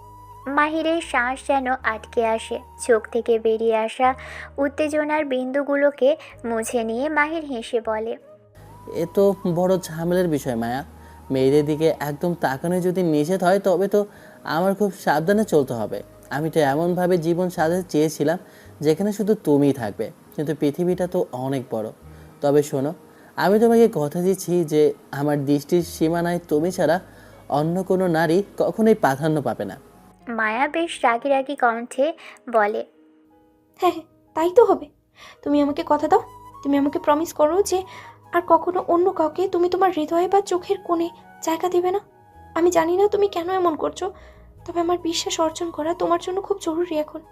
মাহিরের শ্বাস যেন আটকে আসে। চোখ থেকে বেরিয়ে আসা উত্তেজনার বিন্দুগুলোকে মুছে নিয়ে মাহির হেসে বলে। এ তো বড় ঝামেলার বিষয় মায়া। মেয়েদের দিকে একদম তাকানো যদি নিষেধ হয় তবে তো আমার খুব সাবধানে চলতে হবে। আমি তো এমনভাবে জীবন সাজাতে চেয়েছিলাম যেখানে শুধু তুমিই থাকবে, কিন্তু পৃথিবীটা তো অনেক বড়। তবে শোনো, আমি তোমাকে কথা দিচ্ছি যে আমার দৃষ্টির সীমানায় তুমি ছাড়া অন্য কোনো নারী কখনোই প্রাধান্য পাবে না। মায়া বেশ রাগী রাগী কণ্ঠে বলে। হ্যাঁ হ্যাঁ, তাই তো হবে। তুমি আমাকে কথা দাও, তুমি আমাকে প্রমিস করো যে আর কখনো অন্য কাউকে তুমি তোমার হৃদয়ে বা চোখের কোণে জায়গা দেবে না। আমি জানি না তুমি কেন এমন করছো, তবে আমার বিশ্বাস অর্জন করা তোমার জন্য খুব জরুরি এখন।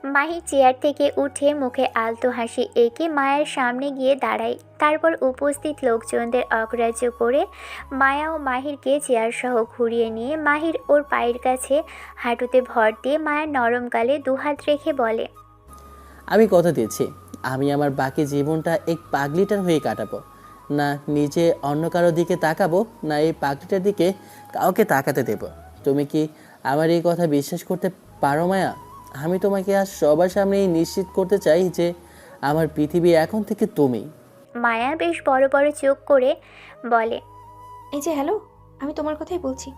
মাহি চেয়ার থেকে উঠে মুখে আলতো হাসি এঁকে মায়ের সামনে গিয়ে দাঁড়ায়। তারপর উপস্থিত লোকজনদের অগ্রাহ্য করে মায়া ও মাহিরকে চেয়ার সহ ঘুরিয়ে নিয়ে মাহির ওর পায়ের কাছে হাঁটুতে ভর দিয়ে মায়ের নরম গালে দুহাত রেখে বলে। আমি কথা দিয়েছি আমি আমার বাকি জীবনটা এক পাগলিটার হয়ে কাটাবো। না নিজে অন্য কারো দিকে তাকাবো, না এই পাগলিটার দিকে কাউকে তাকাতে দেব। তুমি কি আমার এই কথা বিশ্বাস করতে পারো মায়া? আমি তোমাকে আজ সবার সামনেই নিশ্চিত করতে চাই যে আমার পৃথিবী এখন থেকে তুমি। মায়া বেশ বড় বড় চোখ করে বলে। এই যে হ্যালো, আমি তোমার কথাই বলছি।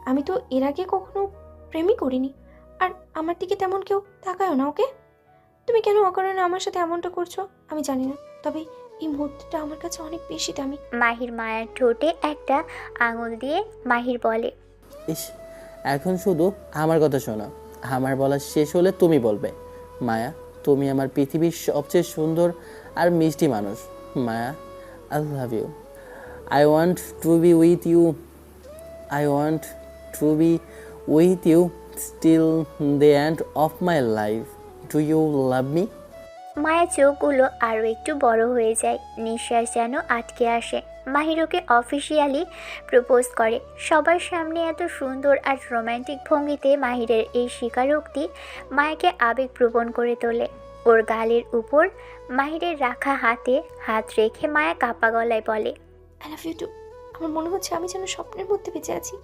আমি তো এর আগে কখনো প্রেমই করিনি, আর আমার দিকে তেমন কেউ তাকায়ও না। ওকে, তুমি কেন অকারণে আমার সাথে এমনটা করছো আমি জানি না, তবে এই মুহূর্তটা আমার কাছে অনেক বেশি দামি। মাহির মায়ের ঠোঁটে একটা আঙুল দিয়ে মাহির বলে। ইস, এখন শুধু আমার কথা শোনো। আমার বলা শেষ হলে তুমি বলবে। মায়া, তুমি আমার পৃথিবীর সবচেয়ে সুন্দর আর মিষ্টি মানুষ। Maya, I love you. I want to be with you. I want to be with you still the end of my life. Do you love me? মায়ের চোখগুলো আরও একটু বড় হয়ে যায়, নিঃশ্বাস যেন আটকে আসে। মাহির ওকে অফিসিয়ালি প্রপোজ করে। সবার সামনে এত সুন্দর আর রোম্যান্টিক ভঙ্গিতে মাহিরের এই স্বীকারোক্তি মায়াকে আবেগপ্রবণ করে তোলে। ওর গালের উপর মাহিরের রাখা হাতে হাত রেখে মায়া কাঁপা গলায় বলে। I love you too. আমার মনে হচ্ছে আমি যেন স্বপ্নের মধ্যে বেঁচে আছি।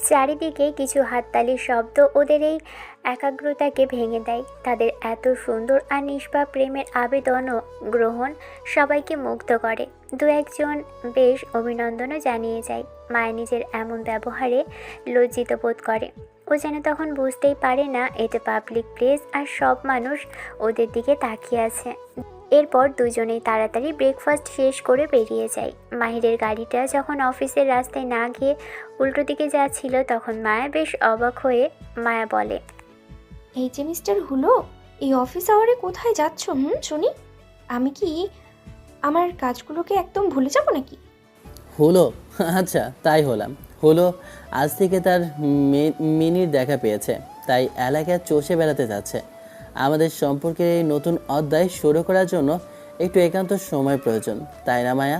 চারিদিকে কিছু হাততালির শব্দ ওদের এই একাগ্রতাকে ভেঙে দেয়। তাদের এত সুন্দর আর নিষ্পাপ প্রেমের আবেদন ও গ্রহণ সবাইকে মুগ্ধ করে। দু একজন বেশ অভিনন্দনও জানিয়ে যায়। মায়া নিজের এমন ব্যবহারে লজ্জিত বোধ করে। ও যেন তখন বুঝতেই পারে না এটা পাবলিক প্লেস আর সব মানুষ ওদের দিকে তাকিয়ে আছে। এরপর দুজনেই তাড়াতাড়ি ব্রেকফাস্ট শেষ করে বেরিয়ে যায়। মাহিরের গাড়িটা যখন অফিসের রাস্তায় না গিয়ে উল্টো দিকে যাচ্ছিল তখন মায়া বেশ অবাক হয়ে মায়া বলে। এই যে মিস্টার হুলো, এই অফিস আওয়ারে কোথায় যাচ্ছ? শুনি, আমি কি আমার কাজগুলোকে একদম ভুলে যাব নাকি? হলো, আচ্ছা তাই হলাম। হলো আজ থেকে তার মিনির দেখা পেয়েছে, তাই এলাকায় চষে বেড়াতে যাচ্ছে। আমাদের সম্পর্কের এই নতুন অধ্যায় শুরু করার জন্য একটু একান্ত সময় প্রয়োজন, তাই না মায়া?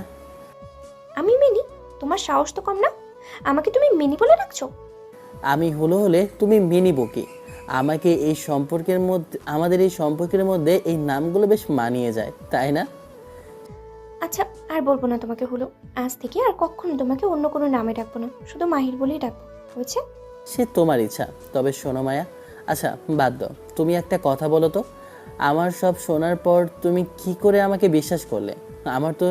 আমি মিনি? তোমার সাহস তো কম না, আমাকে তুমি মিনি বলে রাখছো? আমি হলে তুমি মিনি বকি। আমাদের এই সম্পর্কের মধ্যে এই নামগুলো বেশ মানিয়ে যায়, তাই না? আচ্ছা, আর বলবো না তোমাকে হলো। আজ থেকে আর কখনো তোমাকে অন্য কোনো নামে ডাকবো না, শুধু মাহির বলেই ডাকবো, বুঝছে? সে তোমার ইচ্ছা। তবে শোনো মায়া, আচ্ছা বাদ দাও, তুমি একটা কথা বলো তো, আমার সব শোনার পর তুমি কি করে আমাকে বিশ্বাস করলে? আমার তো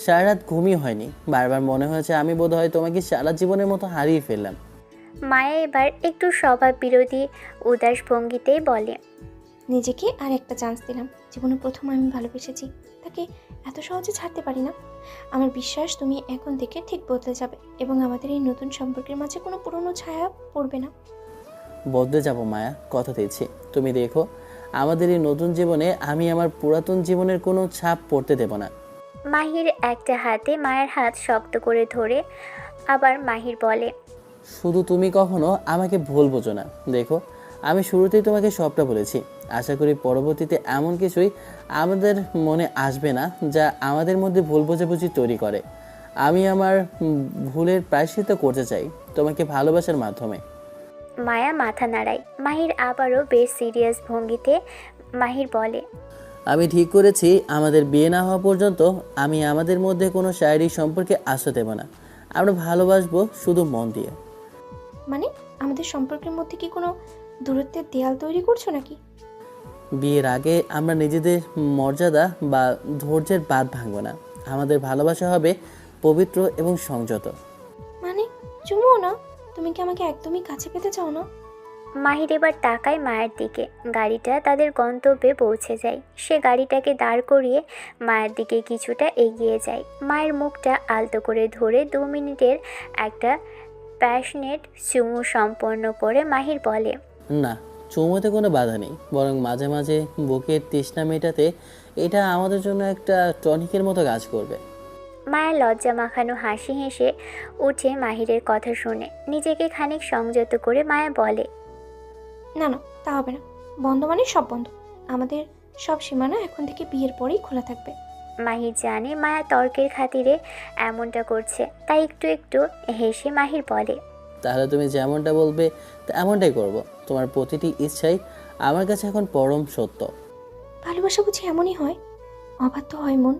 সারা রাত ঘুমই হয়নি, বারবার মনে হয়েছে আমি বোধহয় তোমাকে সারা জীবনের মতো হারিয়ে ফেললাম। মায়া এবার একটু স্বভাব বিরোধী উদাস ভঙ্গিতেই বলে, নিজেকে আর একটা চান্স দিলাম। জীবনে প্রথম আমি ভালোবেসেছি, তাকে এত সহজে ছাড়তে পারি না। আমার বিশ্বাস তুমি এখন থেকে ঠিক বদলে যাবে এবং আমাদের এই নতুন সম্পর্কের মাঝে কোনো পুরনো ছায়া পড়বে না। বদলে যাব মায়া, কথা দিচ্ছি। তুমি দেখো, আমাদের এই নতুন জীবনে আমি আমার পুরাতন জীবনের কোনো ছাপ পড়তে দেব না। মাহির একটা হাতে মায়ের হাত শক্ত করে ধরে আবার মাহির বলে, শুধু তুমি কখনো আমাকে ভুল বোঝো না। দেখো, আমি শুরুতেই তোমাকে সবটা বলেছি। আশা করি পরবর্তীতে এমন কিছুই আমাদের মনে আসবে না যা আমাদের মধ্যে ভুল বোঝাবুঝি তৈরি করে। আমি আমার ভুলের প্রায়শ্চিত্ত করতে চাই তোমাকে ভালোবাসার মাধ্যমে। মায়া মাথা নাড়ায়। মাহির আবারও বেশ সিরিয়াস ভঙ্গিতে মাহির বলে, আমি ঠিক করেছি আমাদের বিয়ে না হওয়া পর্যন্ত আমি আমাদের মধ্যে কোনো শারীরিক সম্পর্কে আশ্রয় দেব না। আমরা ভালোবাসবো শুধু মন দিয়ে। মানে আমাদের সম্পর্কের মধ্যে কি কোনো দূরত্বের দেয়াল তৈরি করছো নাকি? বিয়ের আগে আমরা নিজেদের মর্যাদা বা ধৈর্যের বাঁধ ভাঙব না। আমাদের ভালোবাসা হবে পবিত্র এবং সংযত। মানে চুমো না? তুমি কি আমাকে একদমই কাছে পেতে চাও না? মাহির এবার তাকায় মায়ের দিকে। গাড়িটা তাদের গন্তব্যে পৌঁছে যায়। সে গাড়িটাকে দাঁড় করিয়ে মায়ের দিকে কিছুটা এগিয়ে যায়। মায়ের মুখটা আলতো করে ধরে 2 মিনিটের একটা প্যাশনেট চুমু সম্পন্ন করে মাহির বলে, না, চুমোতে কোনো বাধা নেই, বরং মাঝে মাঝে বুকের তৃষ্ণা মেটাতে এটা আমাদের জন্য একটা টনিকের মতো কাজ করবে। মায়া লজ্জা মাখানো হাসি হেসে উঠে মাহিরের কথা শুনে। নিজেকে খানিক সংযত করে মায়া বলে, না না, তা হবে না। বন্ধ মানে সব বন্ধ। আমাদের সব সীমানা এখন থেকে বিয়ের পরেই খোলা থাকবে। মাহির জানে মায়া তর্কের খাতিরে এমনটা করছে, তাই একটু একটু হেসে মাহির বলে, তাহলে তুমি যেমনটা বলবে তেমনটাই করব। তোমার প্রতিটি ইচ্ছাই আমার কাছে এখন পরম সত্য। ভালোবাসা বুঝি এমনই হয়? অবাধ্য হয় মন।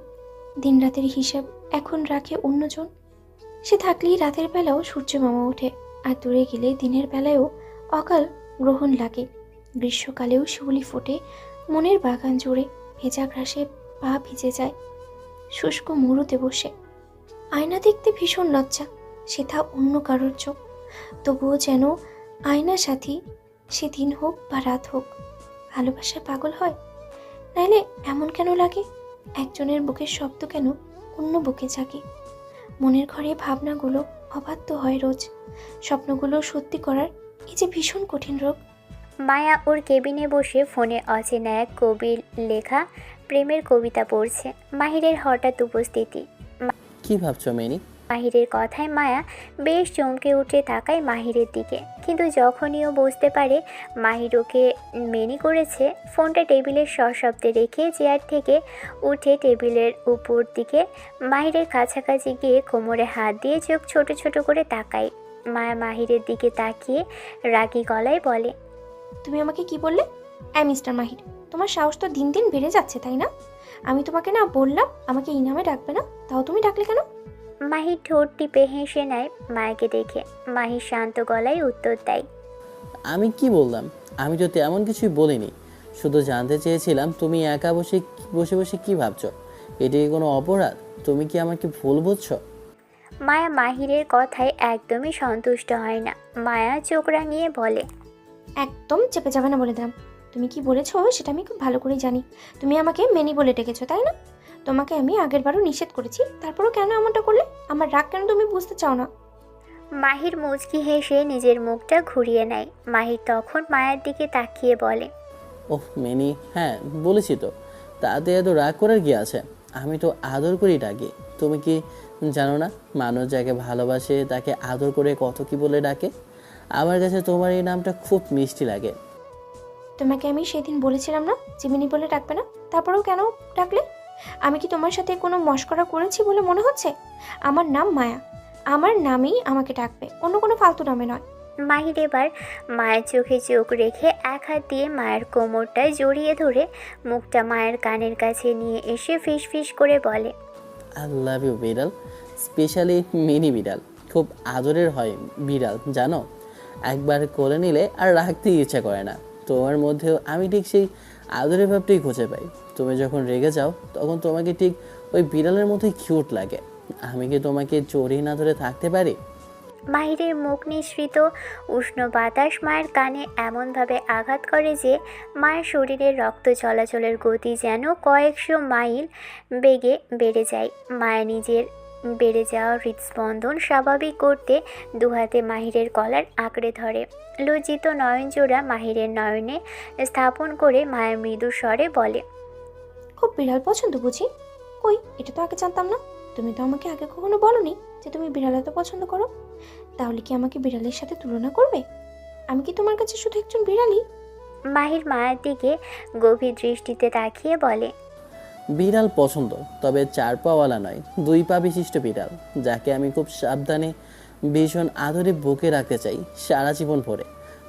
দিন রাতের হিসাব এখন রাখে অন্যজন। সে থাকলেই রাতের বেলাও সূর্য মামা ওঠে, আর দূরে গেলে দিনের বেলায়ও অকাল গ্রহণ লাগে। গ্রীষ্মকালেও শিউলি ফোটে মনের বাগান জুড়ে। ভেজা ঘাসে পা ভিজে যায় শুষ্ক মরুতে বসে। আয়না দেখতে ভীষণ লজ্জা, সেটা অন্য কারোর চোখ। তবুও যেন আয়না সাথী, সে দিন হোক বা রাত হোক। ভালোবাসায় পাগল হয়, নাইলে এমন কেন লাগে? একজনের বুকের শব্দ কেন অন্য বুকে জাগে? মনের ঘরে ভাবনাগুলো অবাধ্য হয় রোজ। স্বপ্নগুলো সত্যি করার এই যে ভীষণ কঠিন রোগ। মায়া ওর কেবিনে বসে ফোনে অচেনা এক কবির লেখা প্রেমের কবিতা পড়ছে। মাহিরের হঠাৎ উপস্থিতি। কি ভাবছো মেনি? মাহিরের কথায় মায়া বেশ চমকে উঠে তাকায় মাহিরের দিকে, কিন্তু যখনই ও বুঝতে পারে মাহির ওকে মেনি করেছে, ফোনটা টেবিলের সশব্দে রেখে চেয়ার থেকে উঠে টেবিলের উপর দিকে মাহিরের কাছাকাছি গিয়ে কোমরে হাত দিয়ে চোখ ছোট ছোট করে তাকায়। মায়া মাহিরের দিকে তাকিয়ে রাগী গলায় বলে, তুমি আমাকে কি বললে? মিস্টার মাহির, তোমার সাহস তো দিন দিন বেড়ে যাচ্ছে, তাই না? আমি তোমাকে না বললাম আমাকে এই নামে ডাকবে না, তাও তুমি ডাকলে কেন? মাহির ঠোঁট টিপে হেসে নেয় মায়াকে দেখে। মাহির শান্ত গলায় উত্তর দেয়, আমি কি বললাম? আমি তো তেমন কিছুই বলিনি। শুধু জানতে চেয়েছিলাম তুমি একা বসে বসে বসে কি ভাবছো। এটা কি কোনো অপরাধ? তুমি কি আমাকে ভুল বুঝছো? মায়া মাহিরের কথায় একদমই সন্তুষ্ট হয় না। মায়া চোখ রাঙিয়ে বলে, একদম চেপে যাবে না বলে দিলাম। তুমি কি বলেছো সেটা আমি খুব ভালো করেই জানি। তুমি আমাকে মেনি বলে ডেকেছো, তাই না? তোমাকে আমি আগেরবারও নিষেধ করেছি, তারপরও কেন এমনটা করলে? আমার রাগ কেন তুমি বুঝতে চাও না? মাহির মুচকি হেসে নিজের মুখটা ঘুরিয়ে নেয়। মাহির তখন মায়ের দিকে তাকিয়ে বলে, ওহ মেনি, হ্যাঁ বলেছি তো, তাতে এত রাগ করার কি আছে? আমি তো আদর করেই ডাকি। তুমি কি জানো না, মানুষ যাকে ভালোবাসে তাকে আদর করে কত কি বলে ডাকে? আমার কাছে তোমার এই নামটা খুব মিষ্টি লাগে। তোমাকে আমি সেদিন বলেছিলাম না জিমিনি বলে ডাকবে না, তারপরেও কেন ডাকলে? আমি কি তোমার সাথে কোনো মশকরা করেছি বলে মনে হচ্ছে? আমার নাম মায়া, আমার নামেই আমাকে ডাকবে, অন্য কোনো ফালতু নামে নয়। মাহির এবার মায়ের চোখে চোখ রেখে এক হাত দিয়ে মায়ের কোমরটায় জড়িয়ে ধরে মুখটা মায়ের কানের কাছে নিয়ে এসে ফিস ফিস করে বলে, আই লাভ ইউ বিড়াল, স্পেশালি মিনি বিড়াল। খুব আদরের হয় বিড়াল, জানো? একবার কোলে নিলে আর রাখতেই ইচ্ছা করে না। তোমার মধ্যেও আমি ঠিক সেই আদরের ভাবটাই খুঁজে পাই। তুমি যখন রেগে যাও তখন তোমাকে ঠিক ওই বিড়ালের মতোই কিউট লাগে। আমি কি তোমাকে জড়িয়ে না ধরে থাকতে পারি? মাহিরের মুখ নিঃসৃত উষ্ণ বাতাস মায়ের কানে এমনভাবে আঘাত করে যে মায়ের শরীরের রক্ত চলাচলের গতি যেন কয়েকশো মাইল বেগে বেড়ে যায়। মায়া নিজের বেড়ে যাওয়া হৃদস্পন্দন স্বাভাবিক করতে দুহাতে মাহিরের কলার আঁকড়ে ধরে। লজ্জিত নয়নজোড়া মাহিরের নয়নে স্থাপন করে মায়ের মৃদু স্বরে বলে, খুব বিড়াল পছন্দ বুঝি? কই, এটা তো আগে জানতাম না। তুমি তো আমাকে আগে কখনো বলোনি যে তুমি বিড়াল এত পছন্দ করো। তাহলে কি আমাকে বিড়ালের সাথে তুলনা করবে? আমি কি তোমার কাছে শুধু একজন বিড়ালই? মাহির মায়ের দিকে গভীর দৃষ্টিতে তাকিয়ে বলে, বিড়াল পছন্দ, তবে 4 পাওয়ালা নয়, 2 পা বিশিষ্ট বিড়াল, যাকে আমি খুব সাবধানে ভীষণ আদরে বুকে রাখতে চাই সারা জীবন ভরে।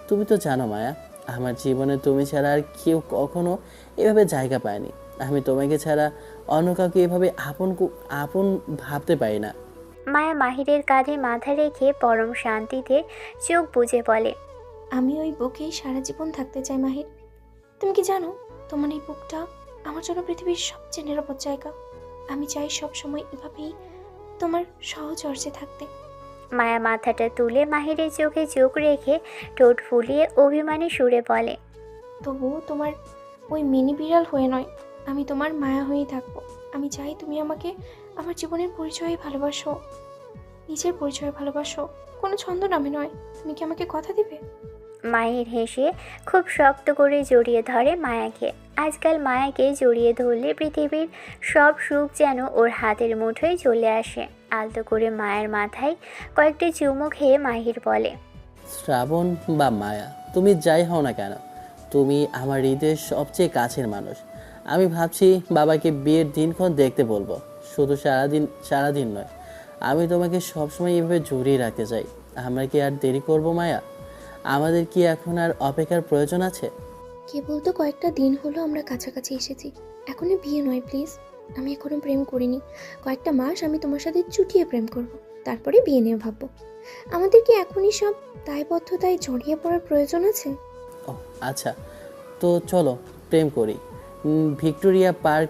তুমি তো জানো মায়া, আমার জীবনে তুমি ছাড়া আর কেউ কখনো এভাবে জায়গা পায়নি। আমি তোমাকে ছাড়া অন্য কাউকে এভাবে আপন ভাবতে পারি না। মায়া মাহিরের কাঁধে মাথা রেখে পরম শান্তিতে চোখ বুজে বলে, আমি ওই বুকেই সারা জীবন থাকতে চাই মাহির। তুমি কি জানো, তোমার এই বুকটা আমার জন্য পৃথিবীর সবচেয়ে নিরাপদ জায়গা। আমি চাই সব সময় এভাবেই তোমার সহচর্যে থাকতে। মায়া মাথাটা তুলে মাহিরের চোখে চোখ রেখে ঠোঁট ফুলিয়ে অভিমানী সুরে বলে, তবুও তোমার ওই মিনি বিড়াল হয়ে নয়, আমি তোমার মায়া হয়েই থাকবো। আমি চাই তুমি আমাকে আমার জীবনের পরিচয়ে ভালোবাসো, নিজের পরিচয়ে ভালোবাসো, কোনো ছন্দ নামে নয়। তুমি কি আমাকে কথা দিবে? মাহির হেসে খুব শক্ত করে জড়িয়ে ধরে মায়াকে। আজকাল মায়াকে জড়িয়ে ধরলে পৃথিবীর সব সুখ যেন ওর হাতের মুঠোয় চলে আসে। আলতো করে মায়ের মাথায় কয়েকটি চুমু খেয়ে মাহির বলে, শ্রাবণ বা মায়া, তুমি যাই হও না কেন, তুমি আমার হৃদয়ের সবচেয়ে কাছের মানুষ। আমি ভাবছি বাবাকে বিয়ের দিনক্ষণ দেখতে বলবো, শুধু সারাদিন নয়, আমি তোমাকে সবসময় এভাবে জড়িয়ে রাখতে চাই। আমরা কি আর দেরি করব মায়া? আমাদের কি এখন আর অপেক্ষার প্রয়োজন আছে? কেবল তো কয়েকটা দিন হলো আমরা কাছাকাছি এসেছি, এখনই বিয়ে নয় প্লিজ। আমি এখনো প্রেম করিনি। কয়েকটা মাস আমি তোমার সাথে চুটিয়ে প্রেম করব, তারপরে বিয়ে নিয়ে ভাববো। আমাদের কি এখনই সব দায়বদ্ধতায় জড়িয়ে পড়ার প্রয়োজন আছে? ও আচ্ছা, তো চলো প্রেম করি। ভিক্টোরিয়া পার্ক,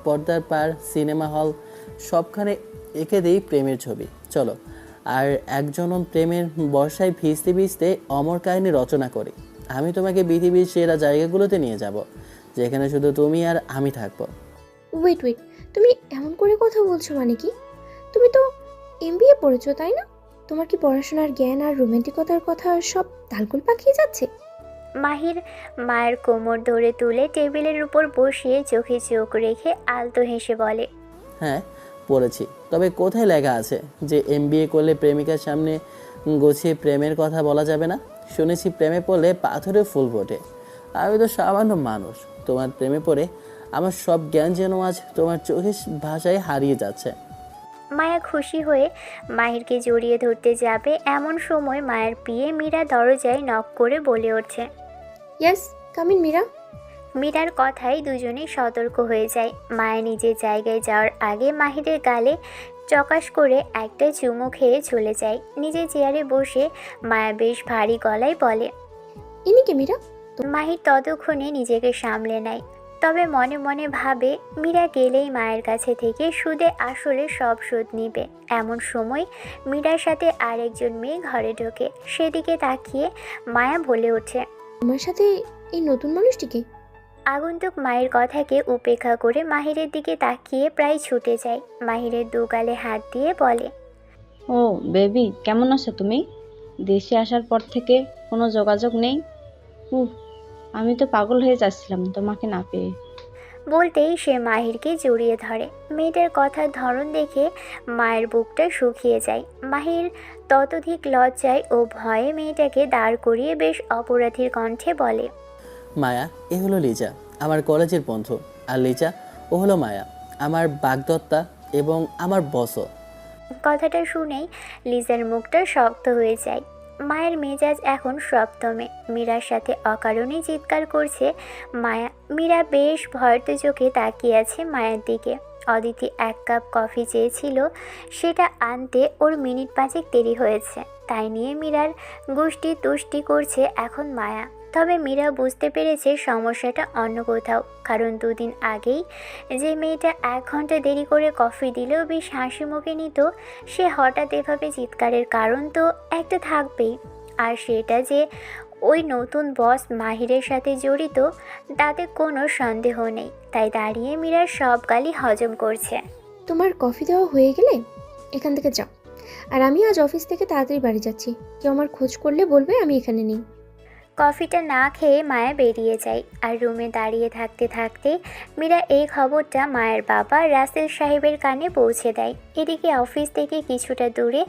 পর্দার পার, সিনেমা হল, সবখানে এঁকে দেই প্রেমের ছবি। চলো, আর একজনম প্রেমের বর্ষায় ভিজতে ভিজতে অমর কাহিনী রচনা করি। আমি তোমাকে পৃথিবীর সেরা জায়গাগুলোতে নিয়ে যাব, যেখানে শুধু তুমি আর আমি থাকবো। ওয়েট, তুমি এমন করে কথা বলছো মানে কি? তুমি তো এমবিএ পড়েছো তাই না? তোমার কি পড়াশোনার জ্ঞান আর রোমান্টিকতার কথা সব তালগোল পাকিয়ে যাচ্ছে? মাহির মায়ের কোমর ধরে তুলে টেবিলের উপর বসিয়ে চোখে চোখ রেখে আলতো হেসে বলে, হ্যাঁ পড়েছি, তবে কোথায় লেখা আছে যে এমবিএ করলে প্রেমিকার সামনে গুছিয়ে প্রেমের কথা বলা যাবে না? শুনেছি প্রেমে পড়লে পাথরে ফুল ফোটে। আমি তো সামান্য মানুষ, তোমার প্রেমে পড়ে আমার সব জ্ঞান যেন আজ তোমার চোখের ভাষায় হারিয়ে যাচ্ছে। মায়া খুশি হয়ে মাহিরকে জড়িয়ে ধরতে যাবে এমন সময় মায়ের পিয়ে মীরা দরজায় নক করে বলে ওঠে। Yes, come in Meera. মীরার কথায় দুজনেই সতর্ক হয়ে যায়। মায়া নিজের জায়গায় যাওয়ার আগে মাহিরের গালে চকাশ করে একটা চুমু খেয়ে চলে যায়। নিজের চেয়ারে বসে মায়া বেশ ভারী গলায় বলে, ইনি কে মীরা? মাহির ততক্ষণে নিজেকে সামলে নেয়, তবে মনে মনে ভাবে মীরা গেলেই মায়ের কাছে থেকে সুদে আসলে সব শোধ নিবে। এমন সময় মীরার সাথে আরেকজন মেয়ে ঘরে ঢোকে। সেদিকে তাকিয়ে মায়া বলে ওঠে, তোমার সাথে এই নতুন মানুষটিকে? আগন্তুক মায়ের কথাকে উপেক্ষা করে মাহিরের দিকে তাকিয়ে প্রায় ছুটে যায়। মাহিরের দু গালে হাত দিয়ে বলে, ও বেবি, কেমন আছো তুমি? দেশে আসার পর থেকে কোনো যোগাযোগ নেই। উফ, আমি তো পাগল হয়ে যাচ্ছিলাম তোমাকে না পেয়ে। বলতেই সে মাহিরকে জড়িয়ে ধরে। মেয়েটার কথার ধরন দেখে মায়ের বুকটা শুকিয়ে যায়। মাহির ততোধিক লজ্জায় ও ভয়ে মেয়েটাকে দাঁড় করিয়ে বেশ অপরাধীর কণ্ঠে বলে, মায়া, এ হলো লিজা, আমার কলেজের বন্ধু। আর লিজা, ও হলো মায়া, আমার বাগদত্তা এবং আমার বসও। কথাটা শুনেই লিজার মুখটা শক্ত হয়ে যায়। মায়ের মেজাজ এখন সপ্তমে। মীরার সাথে অকারণে চিৎকার করছে মায়া। মীরা বেশ ভয়ত চোখে তাকিয়ে আছে মায়ের দিকে। অদিতি 1 কাপ কফি চেয়েছিল, সেটা আনতে ওর মিনিট 5 দেরি হয়েছে। তাই নিয়ে মীরার গুষ্টি তুষ্টি করছে এখন মায়া। তবে মীরা বুঝতে পেরেছে সমস্যাটা অন্য কোথাও। কারণ দুদিন আগেই যে মেয়েটা 1 ঘন্টা দেরি করে কফি দিলেও বেশ হাসি মুখে নিত, সে হঠাৎ এভাবে চিৎকারের কারণ তো একটা থাকবেই। আর সেটা যে ওই নতুন বস মাহিরের সাথে জড়িত তাতে কোনো সন্দেহ নেই। তাই দাঁড়িয়ে মীরার সব গালি হজম করছে। তোমার কফি দেওয়া হয়ে গেলে এখান থেকে যাও। আর আমি আজ অফিস থেকে তাড়াতাড়ি বাড়ি যাচ্ছি। কেউ আমার খোঁজ করলে বলবে আমি এখানে নেই। কফিটা না খেয়ে মায়া বেরিয়ে যায়। আর রুমে দাঁড়িয়ে থাকতে থাকতে মীরা এই খবরটা মায়ের বাবা রাসেল সাহেবের কানে পৌঁছে দেয়। এদিকে অফিস থেকে কিছুটা দূরে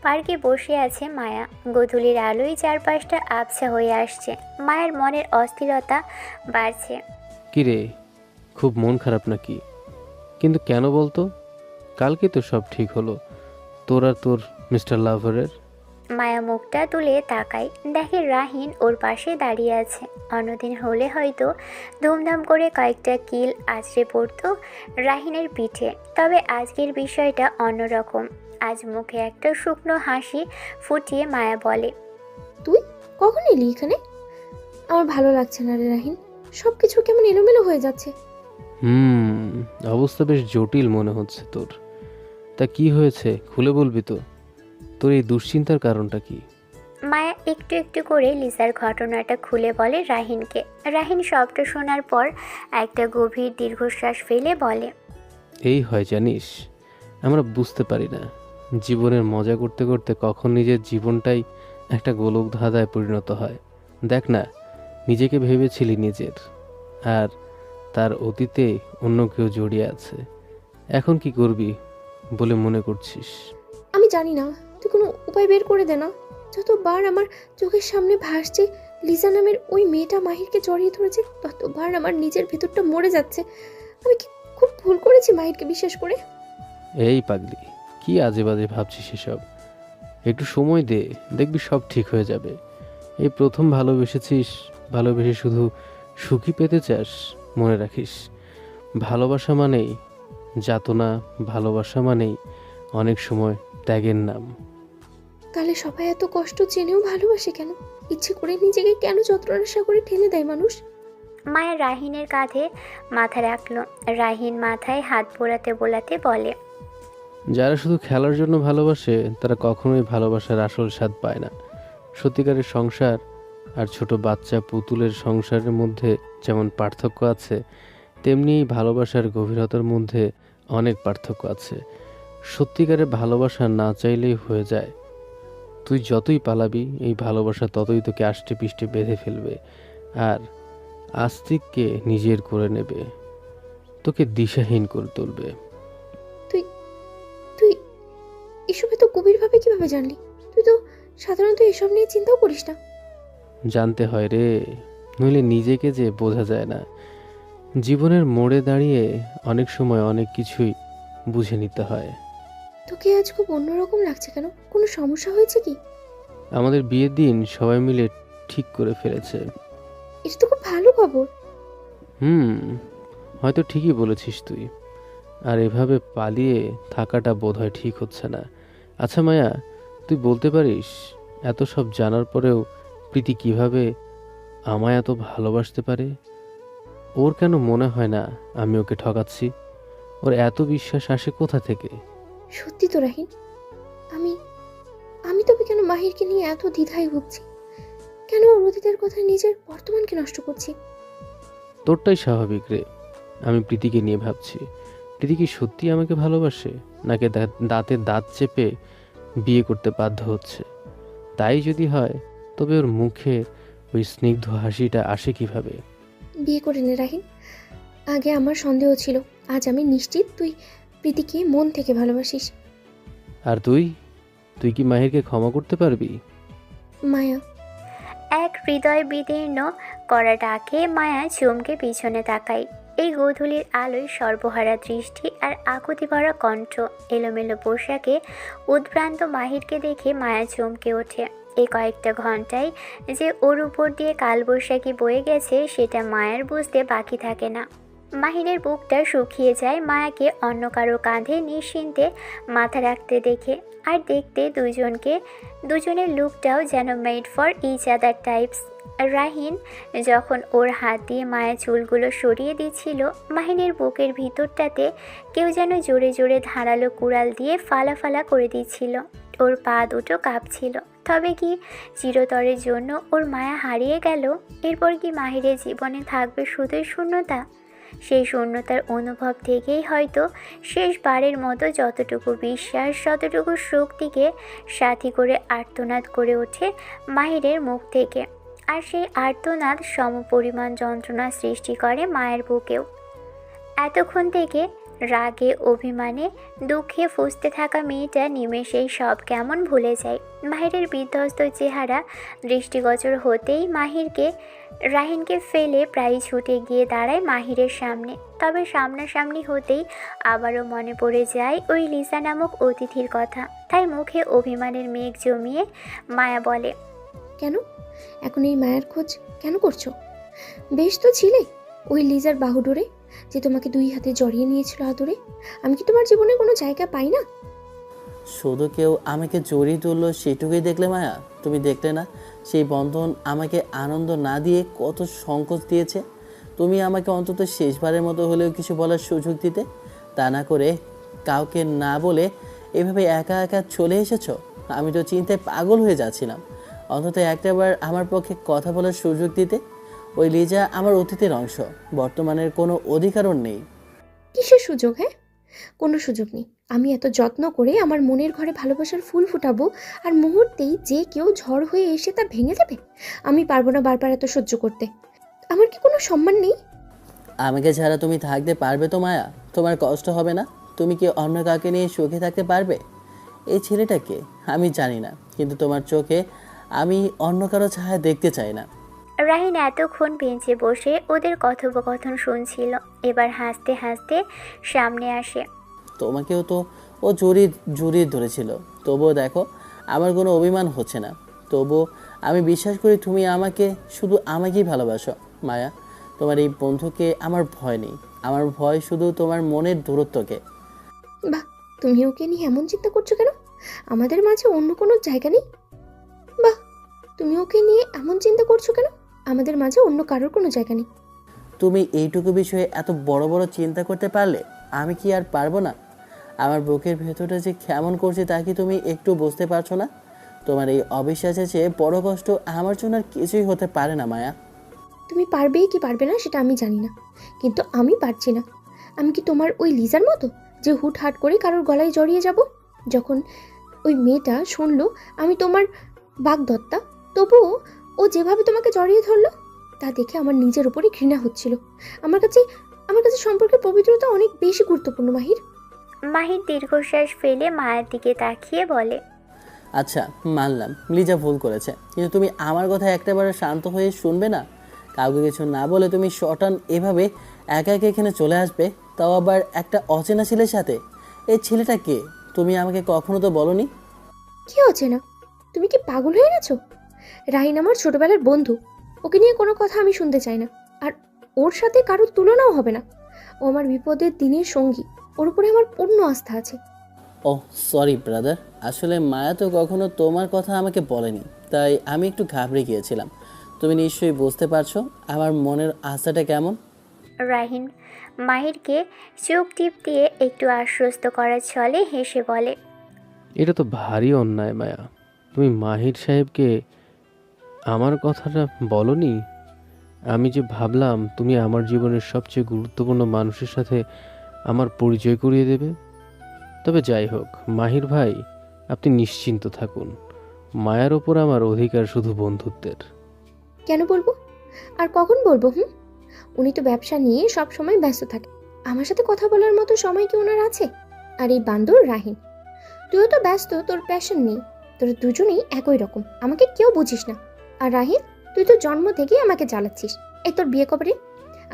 পার্কে বসে আছে মায়া। গোধূলির আলোয় চারপাশটা আবছা হয়ে আসছে। মায়ের মনের অস্থিরতা বাড়ছে। কিরে, খুব মন খারাপ নাকি? কিন্তু কেন বলতো? কালকে তো সব ঠিক হলো, তোর আর তোর মিস্টার লাভারের। মায়া মুখটা তুলে তাকায়, দেখে রাহিন ওর পাশে দাঁড়িয়ে আছে। অন্যদিন হলে হয়তো ধুমধাম করে কয়েকটা কিল আছড়ে পড়তো রাহিনের পিঠে, তবে আজকের বিষয়টা অন্যরকম। আজ মুখে একটা শুকনো হাসি ফুটিয়ে মায়া বলে, তুই কখন এলি এখানে? আমার ভালো লাগছে না রে রাহিন, সব কিছু কেমন এলোমেলো হয়ে যাচ্ছে। অবস্থা বেশ জটিল মনে হচ্ছে তোর। তা কি হয়েছে, খুলে বলবি তো? তোর এই দুশ্চিন্তার কারণটা কি? মায়া একটু একটু করে লিসার ঘটনাটা খুলে বলে রাহিনকে। রাহিন সবটা শোনার পর একটা গভীর দীর্ঘশ্বাস ফেলে বলে, এই হয় জানিস, আমরা বুঝতে পারি না জীবনের মজা করতে করতে কখন নিজের জীবনটাই একটা গোলক ধাঁধায় পরিণত হয়। দেখ না, নিজেকে ভেবেছিলি নিজের, আর তার অতীতে অন্য কেউ জড়িয়ে আছে। এখন কি করবি বলে মনে করছিস? আমি জানি না, তুই কোনো উপায় বের করে দে না। যতবার আমার চোখের সামনে ভাসছে লিজা নামের ওই মেয়েটা মাহিরকে জড়িয়ে ধরেছে, ততবার আমার নিজের ভেতরটা মরে যাচ্ছে। আমি কি খুব ভুল করেছি মাহিরকে বিশ্বাস করে? এই পাগলি, কি আজে বাজে ভাবছিস এসব? একটু সময় দে, দেখবি সব ঠিক হয়ে যাবে। এই প্রথম ভালোবেসেছিস, ভালোবেসে শুধু সুখী পেতে চাস? মনে রাখিস, ভালোবাসা মানেই যাতনা, ভালোবাসা মানেই অনেক সময় ত্যাগের নাম। তাহলে সবাই এত কষ্ট জেনেও ভালোবাসে কেন? ইচ্ছে করে নিজেকে কেন যন্ত্রণার সাগরে ঠেলে দেয় মানুষ? মায়া রাহিনের কাঁধে মাথা রাখলো। রাহিন মাথায় হাত বোলাতে বোলাতে বলে, যারা শুধু খেলার জন্য ভালোবাসে তারা কখনোই ভালোবাসার আসল স্বাদ পায় না। সত্যিকারের সংসার আর ছোট বাচ্চা পুতুলের সংসারের মধ্যে যেমন পার্থক্য আছে, তেমনি ভালোবাসার গভীরতার মধ্যে অনেক পার্থক্য আছে। সত্যিকারের ভালোবাসা না চাইলেই হয়ে যায়। তুই যতই পালাবি, এই ভালোবাসা ততই তোকে আষ্টে পিষ্টে বেঁধে ফেলবে আর আস্তিককে নিজের করে নেবে, তোকে দিশাহীন করে তুলবে। তুই এসব এত গভীরভাবে কিভাবে জানলি? তুই তো সাধারণত এসব নিয়ে চিন্তাও করিস না। জানতে হয় রে, নইলে নিজেকে যে বোঝা যায় না। জীবনের মোড়ে দাঁড়িয়ে অনেক সময় অনেক কিছুই বুঝে নিতে হয়। তোকে আজ খুব অন্যরকম লাগছে কেন? কোনো সমস্যা হয়েছে কি? আমাদের বিয়ের দিন সবাই মিলে ঠিক করে ফেলেছে। এটা তো খুব ভালো খবর। হয়তো ঠিকই বলেছিস তুই। আর এভাবে পালিয়ে থাকাটা বোধহয় ঠিক হচ্ছে না। আচ্ছা মায়া, তুই বলতে পারিস এত সব জানার পরেও প্রীতি কিভাবে আমায় এত ভালোবাসতে পারে? ওর কেন মনে হয় না আমি ওকে ঠকাচ্ছি? ওর এত বিশ্বাস আসে কোথা থেকে? সত্যি তো রাহিন, আমি আমি তবে কেন মাহিরকে নিয়ে এত দ্বিধায় ভুগছি? কেন ওর অতীতের কথায় নিজের বর্তমানকে নষ্ট করছি? তোরটাই স্বাভাবিক রে। আমি প্রীতিকে নিয়ে ভাবছি, প্রীতি কি সত্যি আমাকে ভালোবাসে, নাকি দাঁতে দাঁত চেপে বিয়ে করতে বাধ্য হচ্ছে? তাই যদি হয়, তবে ওর মুখে ওই স্নিগ্ধ হাসিটা আসে কিভাবে? বিয়ে করে নে রাহিন। আগে আমার সন্দেহ ছিল, আজ আমি নিশ্চিত তুই প্রীতিকে মন থেকে ভালোবাসিস। আর তুই তুই কি মাহিরকে ক্ষমা করতে পারবি? মায়া, এক হৃদয় বিদীর্ণ করা ডাকে মায়া চমকে পিছনে তাকায়। এই গোধূলির আলোয় সর্বহারা দৃষ্টি আর আকুতি ভরা কণ্ঠ, এলোমেলো পোশাকে উদ্ভ্রান্ত মাহিরকে দেখে মায়া চমকে ওঠে। এই কয়েকটা ঘন্টায় যে ওর উপর দিয়ে কালবৈশাখী বয়ে গেছে সেটা মায়ার বুঝতে বাকি থাকে না। মাহিরের বুকটা শুকিয়ে যায় মায়াকে অন্য কারো কাঁধে নিশ্চিন্তে মাথা রাখতে দেখে। আর দেখতে দুজনের লুকটাও যেন made for each other types. Rahin যখন ওর হাত দিয়ে মায়ের চুলগুলো সরিয়ে দিচ্ছিল, মাহিনের বুকের ভিতরটাতে কেউ যেন জোরে জোরে ধারালো কুড়াল দিয়ে ফালা ফালা করে দিচ্ছিল। ওর পা দুটো কাঁপছিল। তবে কি চিরতরের জন্য ওর মায়া হারিয়ে গেল? এরপর কি মাহিরের জীবনে থাকবে শুধুই শূন্যতা? সেই শূন্যতার অনুভব থেকেই হয়তো শেষবারের মতো যতটুকু বিশ্বাস, যতটুকু শক্তিকে সাথী করে আর্তনাদ করে ওঠে মাহিরের মুখ থেকে। আর সেই আর্তনাদ সমপরিমাণ যন্ত্রণা সৃষ্টি করে মায়ের বুকেও। এতক্ষণ থেকে রাগে, অভিমানে, দুঃখে ফুঁসতে থাকা মেয়েটা নিমেষেই সব কেমন ভুলে যায়। মাহিরের বিধ্বস্ত চেহারা দৃষ্টিগোচর হতেই রাহিনকে ফেলে প্রায় ছুটে গিয়ে দাঁড়ায় মাহিরের সামনে। তবে সামনাসামনি হতেই আবারও মনে পড়ে যায় ওই লিসা নামক অতিথির কথা। তাই মুখে অভিমানের মেঘ জমিয়ে মায়া বলে, কেন এখন এই মায়ের খোঁজ কেন করছো? বেশ তো ছিলে ওই লিজার বাহুডোরে, যে তোমাকে 2 হাতে জড়িয়ে নিয়েছিল আদরে। আমি কি তোমার জীবনে কোনো জায়গা পাই না? শুধু কেউ আমাকে জড়িয়ে তুললো সেটুকুই দেখলে মায়া? তুমি দেখলে না সেই বন্ধন আমাকে আনন্দ না দিয়ে কত সংকোচ দিয়েছে? তুমি আমাকে অন্তত শেষবারের মতো হলেও কিছু বলার সুযোগ দিতে, তা না করে কাউকে না বলে এভাবে একা একা চলে এসেছো। আমি তো চিন্তায় পাগল হয়ে যাচ্ছিলাম। অন্তত একটাবার আমার পক্ষে কথা বলার সুযোগ দিতে। ওই লিজা আমার অতীতের অংশ, বর্তমানের কোনো অধিকারও নেই। কিসের সুযোগ? হ্যাঁ, কোনো সুযোগ নেই। আমি এত যত্ন করে আমার মনের ঘরে ভালোবাসার ফুল ফুটাবো, আর মুহূর্তেই যে কেউ ঝড় হয়ে এসে তা ভেঙে দেবে? আমি পারবো না বারবার এত সহ্য করতে। আমার কি কোনো সম্মান নেই? আমাকে ছাড়া তুমি থাকতে পারবে তো মায়া? তোমার কষ্ট হবে না? তুমি কি অন্য কাউকে নিয়ে সুখে থাকতে পারবে? এই ছেলেটাকে আমি জানি না, কিন্তু তোমার চোখে আমি অন্য কারো ছায়া দেখতে চাই না। রাহিন এতক্ষণ বেঞ্চে বসে ওদের কথোপকথন শুনছিল। এবার হাসতে হাসতে সামনে আসে। তোমাকেও তো ও জড়িয়ে ধরেছিল, তবুও দেখো আমার কোনো অভিমান হচ্ছে না। তবুও আমি বিশ্বাস করি তুমি শুধু আমাকেই ভালোবাসো মায়া। তোমার এই বন্ধুকে আমার ভয় নেই, আমার ভয় শুধু তোমার মনের দূরত্বকে। বাহ, তুমি ওকে নিয়ে এমন চিন্তা করছো কেন? আমাদের মাঝে অন্য কোনো জায়গা নেই? বাহ, তুমি ওকে নিয়ে এমন চিন্তা করছো কেন? আমাদের মাঝে অন্য কারোর কোনো জায়গা নেই। তুমি এইটুকু বিষয়ে এত বড় বড় চিন্তা করতে পারলে, আমি কি আর পারবো না? আমার বুকের ভেতরটা যে কেমন করছে তা কি তুমি একটু বুঝতে পারছো না? তোমার এই অবিশ্বাসের চেয়ে বড় কষ্ট আমার জন্য আর কিছুই হতে পারে না মায়া। তুমি পারবে কি পারবে না সেটা আমি জানি না, কিন্তু আমি পারছি না। আমি কি তোমার ওই লিজার মতো যে হুটহাট করে কারোর গলায় জড়িয়ে যাব? যখন ওই মেয়েটা শুনলো আমি তোমার বাগদত্তা, তবুও ও যেভাবে তোমাকে জড়িয়ে ধরলো তা দেখে আমার নিজের উপরই ঘৃণা হচ্ছিল। আমার কাছে সম্পর্কের পবিত্রতা অনেক বেশি গুরুত্বপূর্ণ মাহির। মাহির দীর্ঘশ্বাস ফেলে মায়ের দিকে তাকিয়ে বলে, আচ্ছা মানলাম লিজা ভুল করেছে, কিন্তু তুমি আমার কথা একটাবার শান্ত হয়ে শুনবে না? কাউকে কিছু না বলে তুমি শটান এভাবে একা একা এখানে চলে আসবে, তাও আবার একটা অচেনা ছেলের সাথে। এই ছেলেটা কে? তুমি আমাকে কখনো তো বলনি। কি হচ্ছে না? তুমি কি পাগল হয়ে গেছো? রাহিন আমার ছোটবেলার বন্ধু, ওকে নিয়ে কোনো কথা আমি শুনতে চাই না। আর ওর সাথে কারোর তুলনাও হবে না। ও আমার বিপদের দিনের সঙ্গী, ওর উপরে আমার পূর্ণ আস্থা আছে। ওহ সরি ব্রাদার, আসলে মায়া তো কখনো তোমার কথা আমাকে বলেনি, তাই আমি একটু ঘাবড়ে গিয়েছিলাম। তুমি নিশ্চয়ই বুঝতে পারছো আমার মনের আশাটা কেমন। রাহিন মাহিরকে চোখ টিপ দিয়ে একটু আশ্বস্ত করার ছলে হেসে বলে, এটা তো ভারী অন্যায় মায়া। তুমি মাহির সাহেবকে আমার কথাটা বলনি? আমি যে ভাবলাম তুমি আমার জীবনের সবচেয়ে গুরুত্বপূর্ণ মানুষের সাথে আমার পরিচয় করিয়ে দেবে। তবে যাই হোক মাহির ভাই, আপনি নিশ্চিন্ত থাকুন, মায়ার ওপর আমার অধিকার শুধু বন্ধুত্বের। কেন বলবো? আর কখন বলবো? উনি তো ব্যবসা নিয়ে সব সময় ব্যস্ত থাকে। আমার সাথে কথা বলার মতো সময় কি ওনার আছে? আর এই বান্দর রাহিন, তুইও তো ব্যস্ত, তোর প্যাশন নেই। তোরা দুজনেই একই রকম, আমাকে কেউ বুঝিস না। আর রাহিন, তুই তো জন্ম থেকেই আমাকে জ্বালাচ্ছিস। এই তোর বিয়ে কবে রে?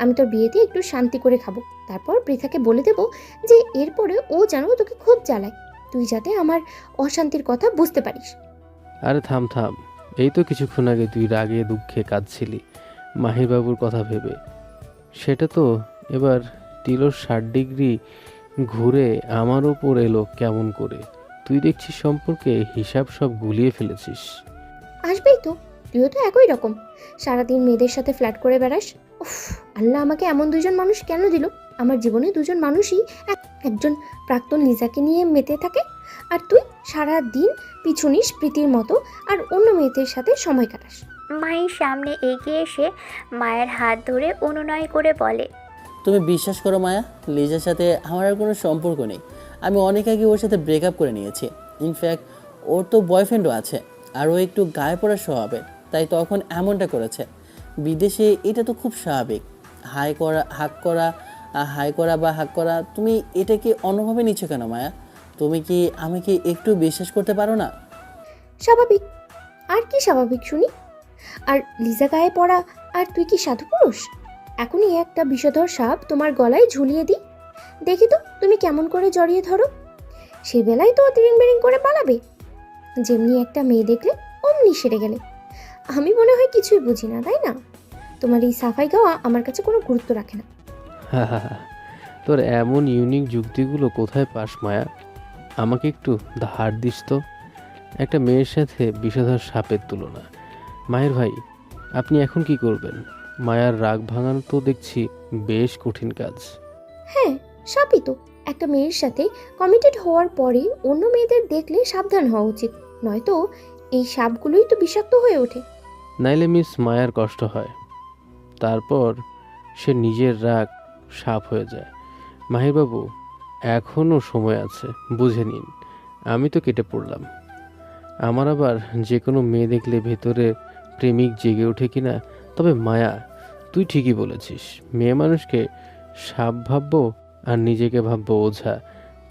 আমি তোর বিয়েতে একটু শান্তি করে খাবো, তারপর পৃথাকে বলে দেবো যে এরপরে ও যেন তোকে খুব জ্বালায়, তুই যাতে আমার অশান্তির কথা বুঝতে পারিস। আরে থাম থাম, এই তো কিছুক্ষণ আগে তুই রাগে দুঃখে কাঁদছিলি মাহির বাবুর কথা ভেবে। সেটা তো এবার 360 ডিগ্রি ঘুরে আমার ওপর এলো কেমন করে? তুই দেখছিস সম্পর্কে হিসাব সব গুলিয়ে ফেলেছিস। আসবেই তো, তুইও তো একই রকম, সারাদিন মেয়েদের সাথে ফ্ল্যাট করে বেড়াস। উফ, আল্লাহ আমাকে এমন দুজন মানুষ কেন দিল? আমার জীবনে দুজন মানুষই, একজন প্রাক্তন লিজাকে নিয়ে মেতে থাকে, আর তুই সারা দিন পিছু নিস প্রীতির মতো আর অন্য মেয়েদের সাথে সময় কাটাস। মাহির সামনে এগিয়ে এসে মায়ের হাত ধরে অনুনয় করে বলে, তুমি বিশ্বাস করো মায়া, লিজার সাথে আমার আর কোনো সম্পর্ক নেই। আমি অনেক আগে ওর সাথে ব্রেকআপ করে নিয়েছি। ইনফ্যাক্ট ওর তো বয়ফ্রেন্ডও আছে, আর ও একটু গায়ে পড়ার স্বভাবের, তাই তখন এমনটা করেছে। বিদেশে এটা তো খুব স্বাভাবিক, হাই করা হাক করা, হাই করা বা হাক করা। তুমি এটাকে অন্যভাবে নিচ্ছ কেন মায়া? তুমি কি আমাকে একটু বিশ্বাস করতে পারো না? স্বাভাবিক? আর কি স্বাভাবিক শুনি? আর লিজা গায়ে পড়া, আর তুই কি সাধু পুরুষ? এখনই একটা বিষধর সাপ তোমার গলায় ঝুলিয়ে দিই, দেখি তো তুমি কেমন করে জড়িয়ে ধরো। সে বেলায় তো তিরিং বিরিং করে পালাবে, যেমনি একটা মেয়ে দেখলে অমনি সেরে গেলে। আমি মনে হয় কিছুই বুঝি না, তাই না? তোমার এই সাফাই গাওয়া আমার কাছে কোনো গুরুত্ব রাখে না। তোর এমন ইউনিক যুক্তিগুলো কোথায় পাস মায়া? আমাকে একটু ধার দিস তো। একটা মেয়ের সাথে বিষধর সাপের তুলনা। মায়ের ভাই, আপনি এখন কি করবেন? মায়ার রাগ ভাঙানো তো দেখছি বেশ কঠিন কাজ। হ্যাঁ, সাপই তো। একটা মেয়ের সাথে কমিটেড হওয়ার পরে অন্য মেয়েদের দেখলে সাবধান হওয়া উচিত, নয়তো এই সাপগুলোই তো বিষাক্ত হয়ে ওঠে। নাইলে মিস মায়ার কষ্ট হয়, তারপর সে নিজের রাগ সাপ হয়ে যায়। মাহিরবাবু, এখনও সময় আছে, বুঝে নিন। আমি তো কেটে পড়লাম। আমার আবার যে কোনো মেয়ে দেখলে ভেতরে প্রেমিক জেগে ওঠে কিনা। তবে মায়া, তুই ঠিকই বলেছিস, মেয়ে মানুষকে সাপ ভাববো আর নিজেকে ভাববো ওঝা,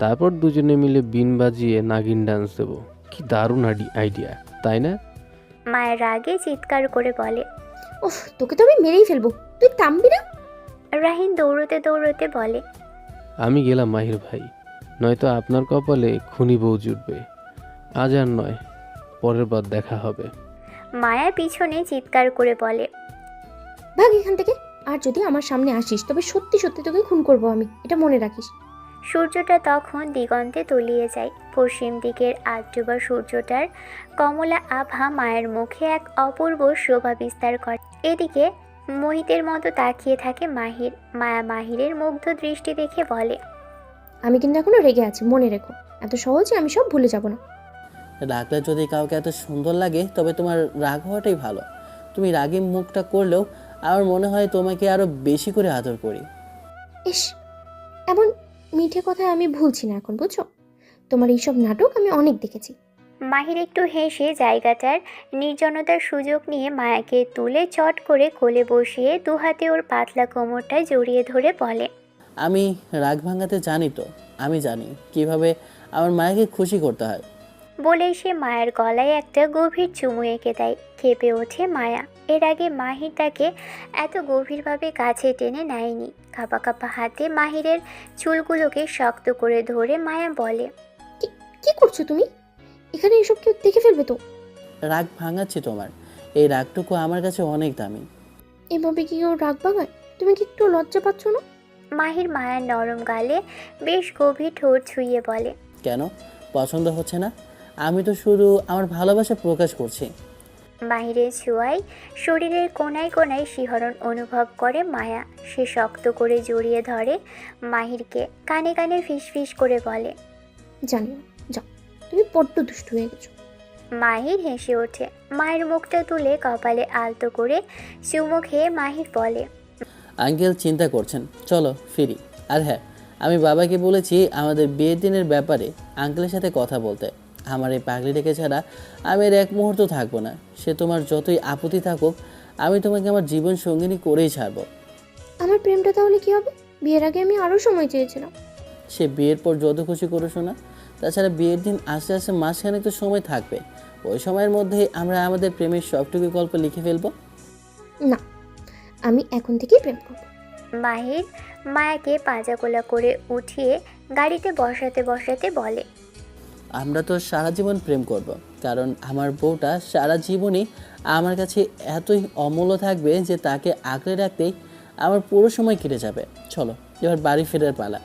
তারপর দুজনে মিলে বিন বাজিয়ে নাগিন ডান্স দেবো। কি দারুণ আইডিয়া, তাই না? মায়ের রাগে চিৎকার করে বলে। ওহ, তোকে তো আমি মেরেই ফেলবো, তুই থামবি না? রাহিন দৌড়তে দৌড়তে বলে, আমি গেলাম মাহির ভাই, নয়তো আপনার কপালে খুনি বউ জুটবে। আজ আর নয়, পরের বার দেখা হবে। মায়া পিছনে চিৎকার করে বলে, ভাগ এখান থেকে। আর যদি আমার সামনে আসিস তবে সত্যি সত্যি তোকে খুন করবো আমি, এটা মনে রাখিস। সূর্যটা তখন দিগন্তে তলিয়ে যায়। পশ্চিম দিকের আজডুবা সূর্যটার কমলা আভা মায়ের মুখে এক অপূর্ব শোভা বিস্তার করে। এদিকে মোহিতের মতো তাকিয়ে থাকে মাহির। মায়া মাহিরের মুগ্ধ দৃষ্টি দেখে বলে, আমি কিন্তু এখনো রেগে আছি, মনে রেখো। এত সহজে আমি সব ভুলে যাব না। রাগটা যদি কাউকে এত সুন্দর লাগে তবে তোমার রাগ হওয়াটাই ভালো। তুমি রাগী মুখটা করলেও আমার মনে হয় তোমাকে আরো বেশি করে আদর করি। ইস, এমন মিঠে কথা আমি ভুলছি না এখন, বুঝছো? তোমার এইসব নাটক আমি অনেক দেখেছি। মাহির একটু হেসে জায়গাটার নির্জনতার সুযোগ নিয়ে মায়াকে তুলে চট করে কোলে বসিয়ে দুহাতে ওর পাতলা কোমরটায় জড়িয়ে ধরে বলে, আমি রাগ ভাঙাতে জানি তো, আমি জানি কিভাবে আমার মায়াকে খুশি করতে হয়। বলেই সে মায়ের গলায় একটা গভীর চুমু এঁকে দেয়। কেঁপে ওঠে মায়া। এর আগে মাহির তাকে এত গভীরভাবে কাছে টেনে নেয়নি। কাঁপা কাঁপা হাতে মাহিরের চুলগুলোকে শক্ত করে ধরে মায়া বলে, কি করছো তুমি? এখানে এসব কেউ দেখে ফেলবে তো। রাগ ভাঙাচ্ছি তোমার, এই রাগটুকু আমার কাছে অনেক দামি। এভাবে কি কেউ রাগ ভাঙায়? তুমি কি একটু লজ্জা পাচ্ছ না? মাহির মায়ের নরম গালে বেশ গভীর ঠোঁট ছুঁয়ে বলে, কেন পছন্দ হচ্ছে না? আমি তো শুধু আমার ভালোবাসা প্রকাশ করছি। মাহিরের ছোঁয়ায় শরীরের কোনায় কোনায় শিহরণ অনুভব করে মায়া। সে শক্ত করে জড়িয়ে ধরে মাহিরকে, কানে কানে ফিসফিস করে বলে, জানি না, যাও, তুমি বড্ড দুষ্টু হয়ে গেছো। মাহির হেসে ওঠে। মায়ের মুখটা তুলে কপালে আলতো করে চুমু খেয়ে মাহির বলে, আঙ্কেল চিন্তা করছেন, চলো ফিরি। আর হ্যাঁ, আমি বাবাকে বলেছি আমাদের বিয়ের দিনের ব্যাপারে আঙ্কেলের সাথে কথা বলতে। আমার এই পাগলিটাকে ছাড়া আমি আর এক মুহূর্ত থাকবো না। সে তোমার যতই আপত্তি থাকুক, আমি তোমাকে আমার জীবন সঙ্গিনী করেই ছাড়বো। আমার প্রেমটা তাহলে কি হবে? বিয়ের আগে আমি আরো সময় চেয়েছিলাম। সে বিয়ের পর যত খুশি করো শোনা। তাছাড়া বিয়ের দিন আস্তে আস্তে মাসখানেক তো সময় থাকবে, ওই সময়ের মধ্যে আমরা আমাদের প্রেমের সবটুকু গল্প লিখে ফেলবো। না, আমি এখন থেকেই প্রেম করবো। মাহির মায়াকে পাজাকোলা করে উঠিয়ে গাড়িতে বসাতে বসাতে বলে, আমরা তো সারা জীবন প্রেম করব, কারণ আমার বউটা সারা জীবনই আমার কাছে এতই অমূল্য থাকবে যে তাকে আগলে রাখতেই আমার পুরো সময় কেটে যাবে। চলো এবার বাড়ি ফেরার পালা।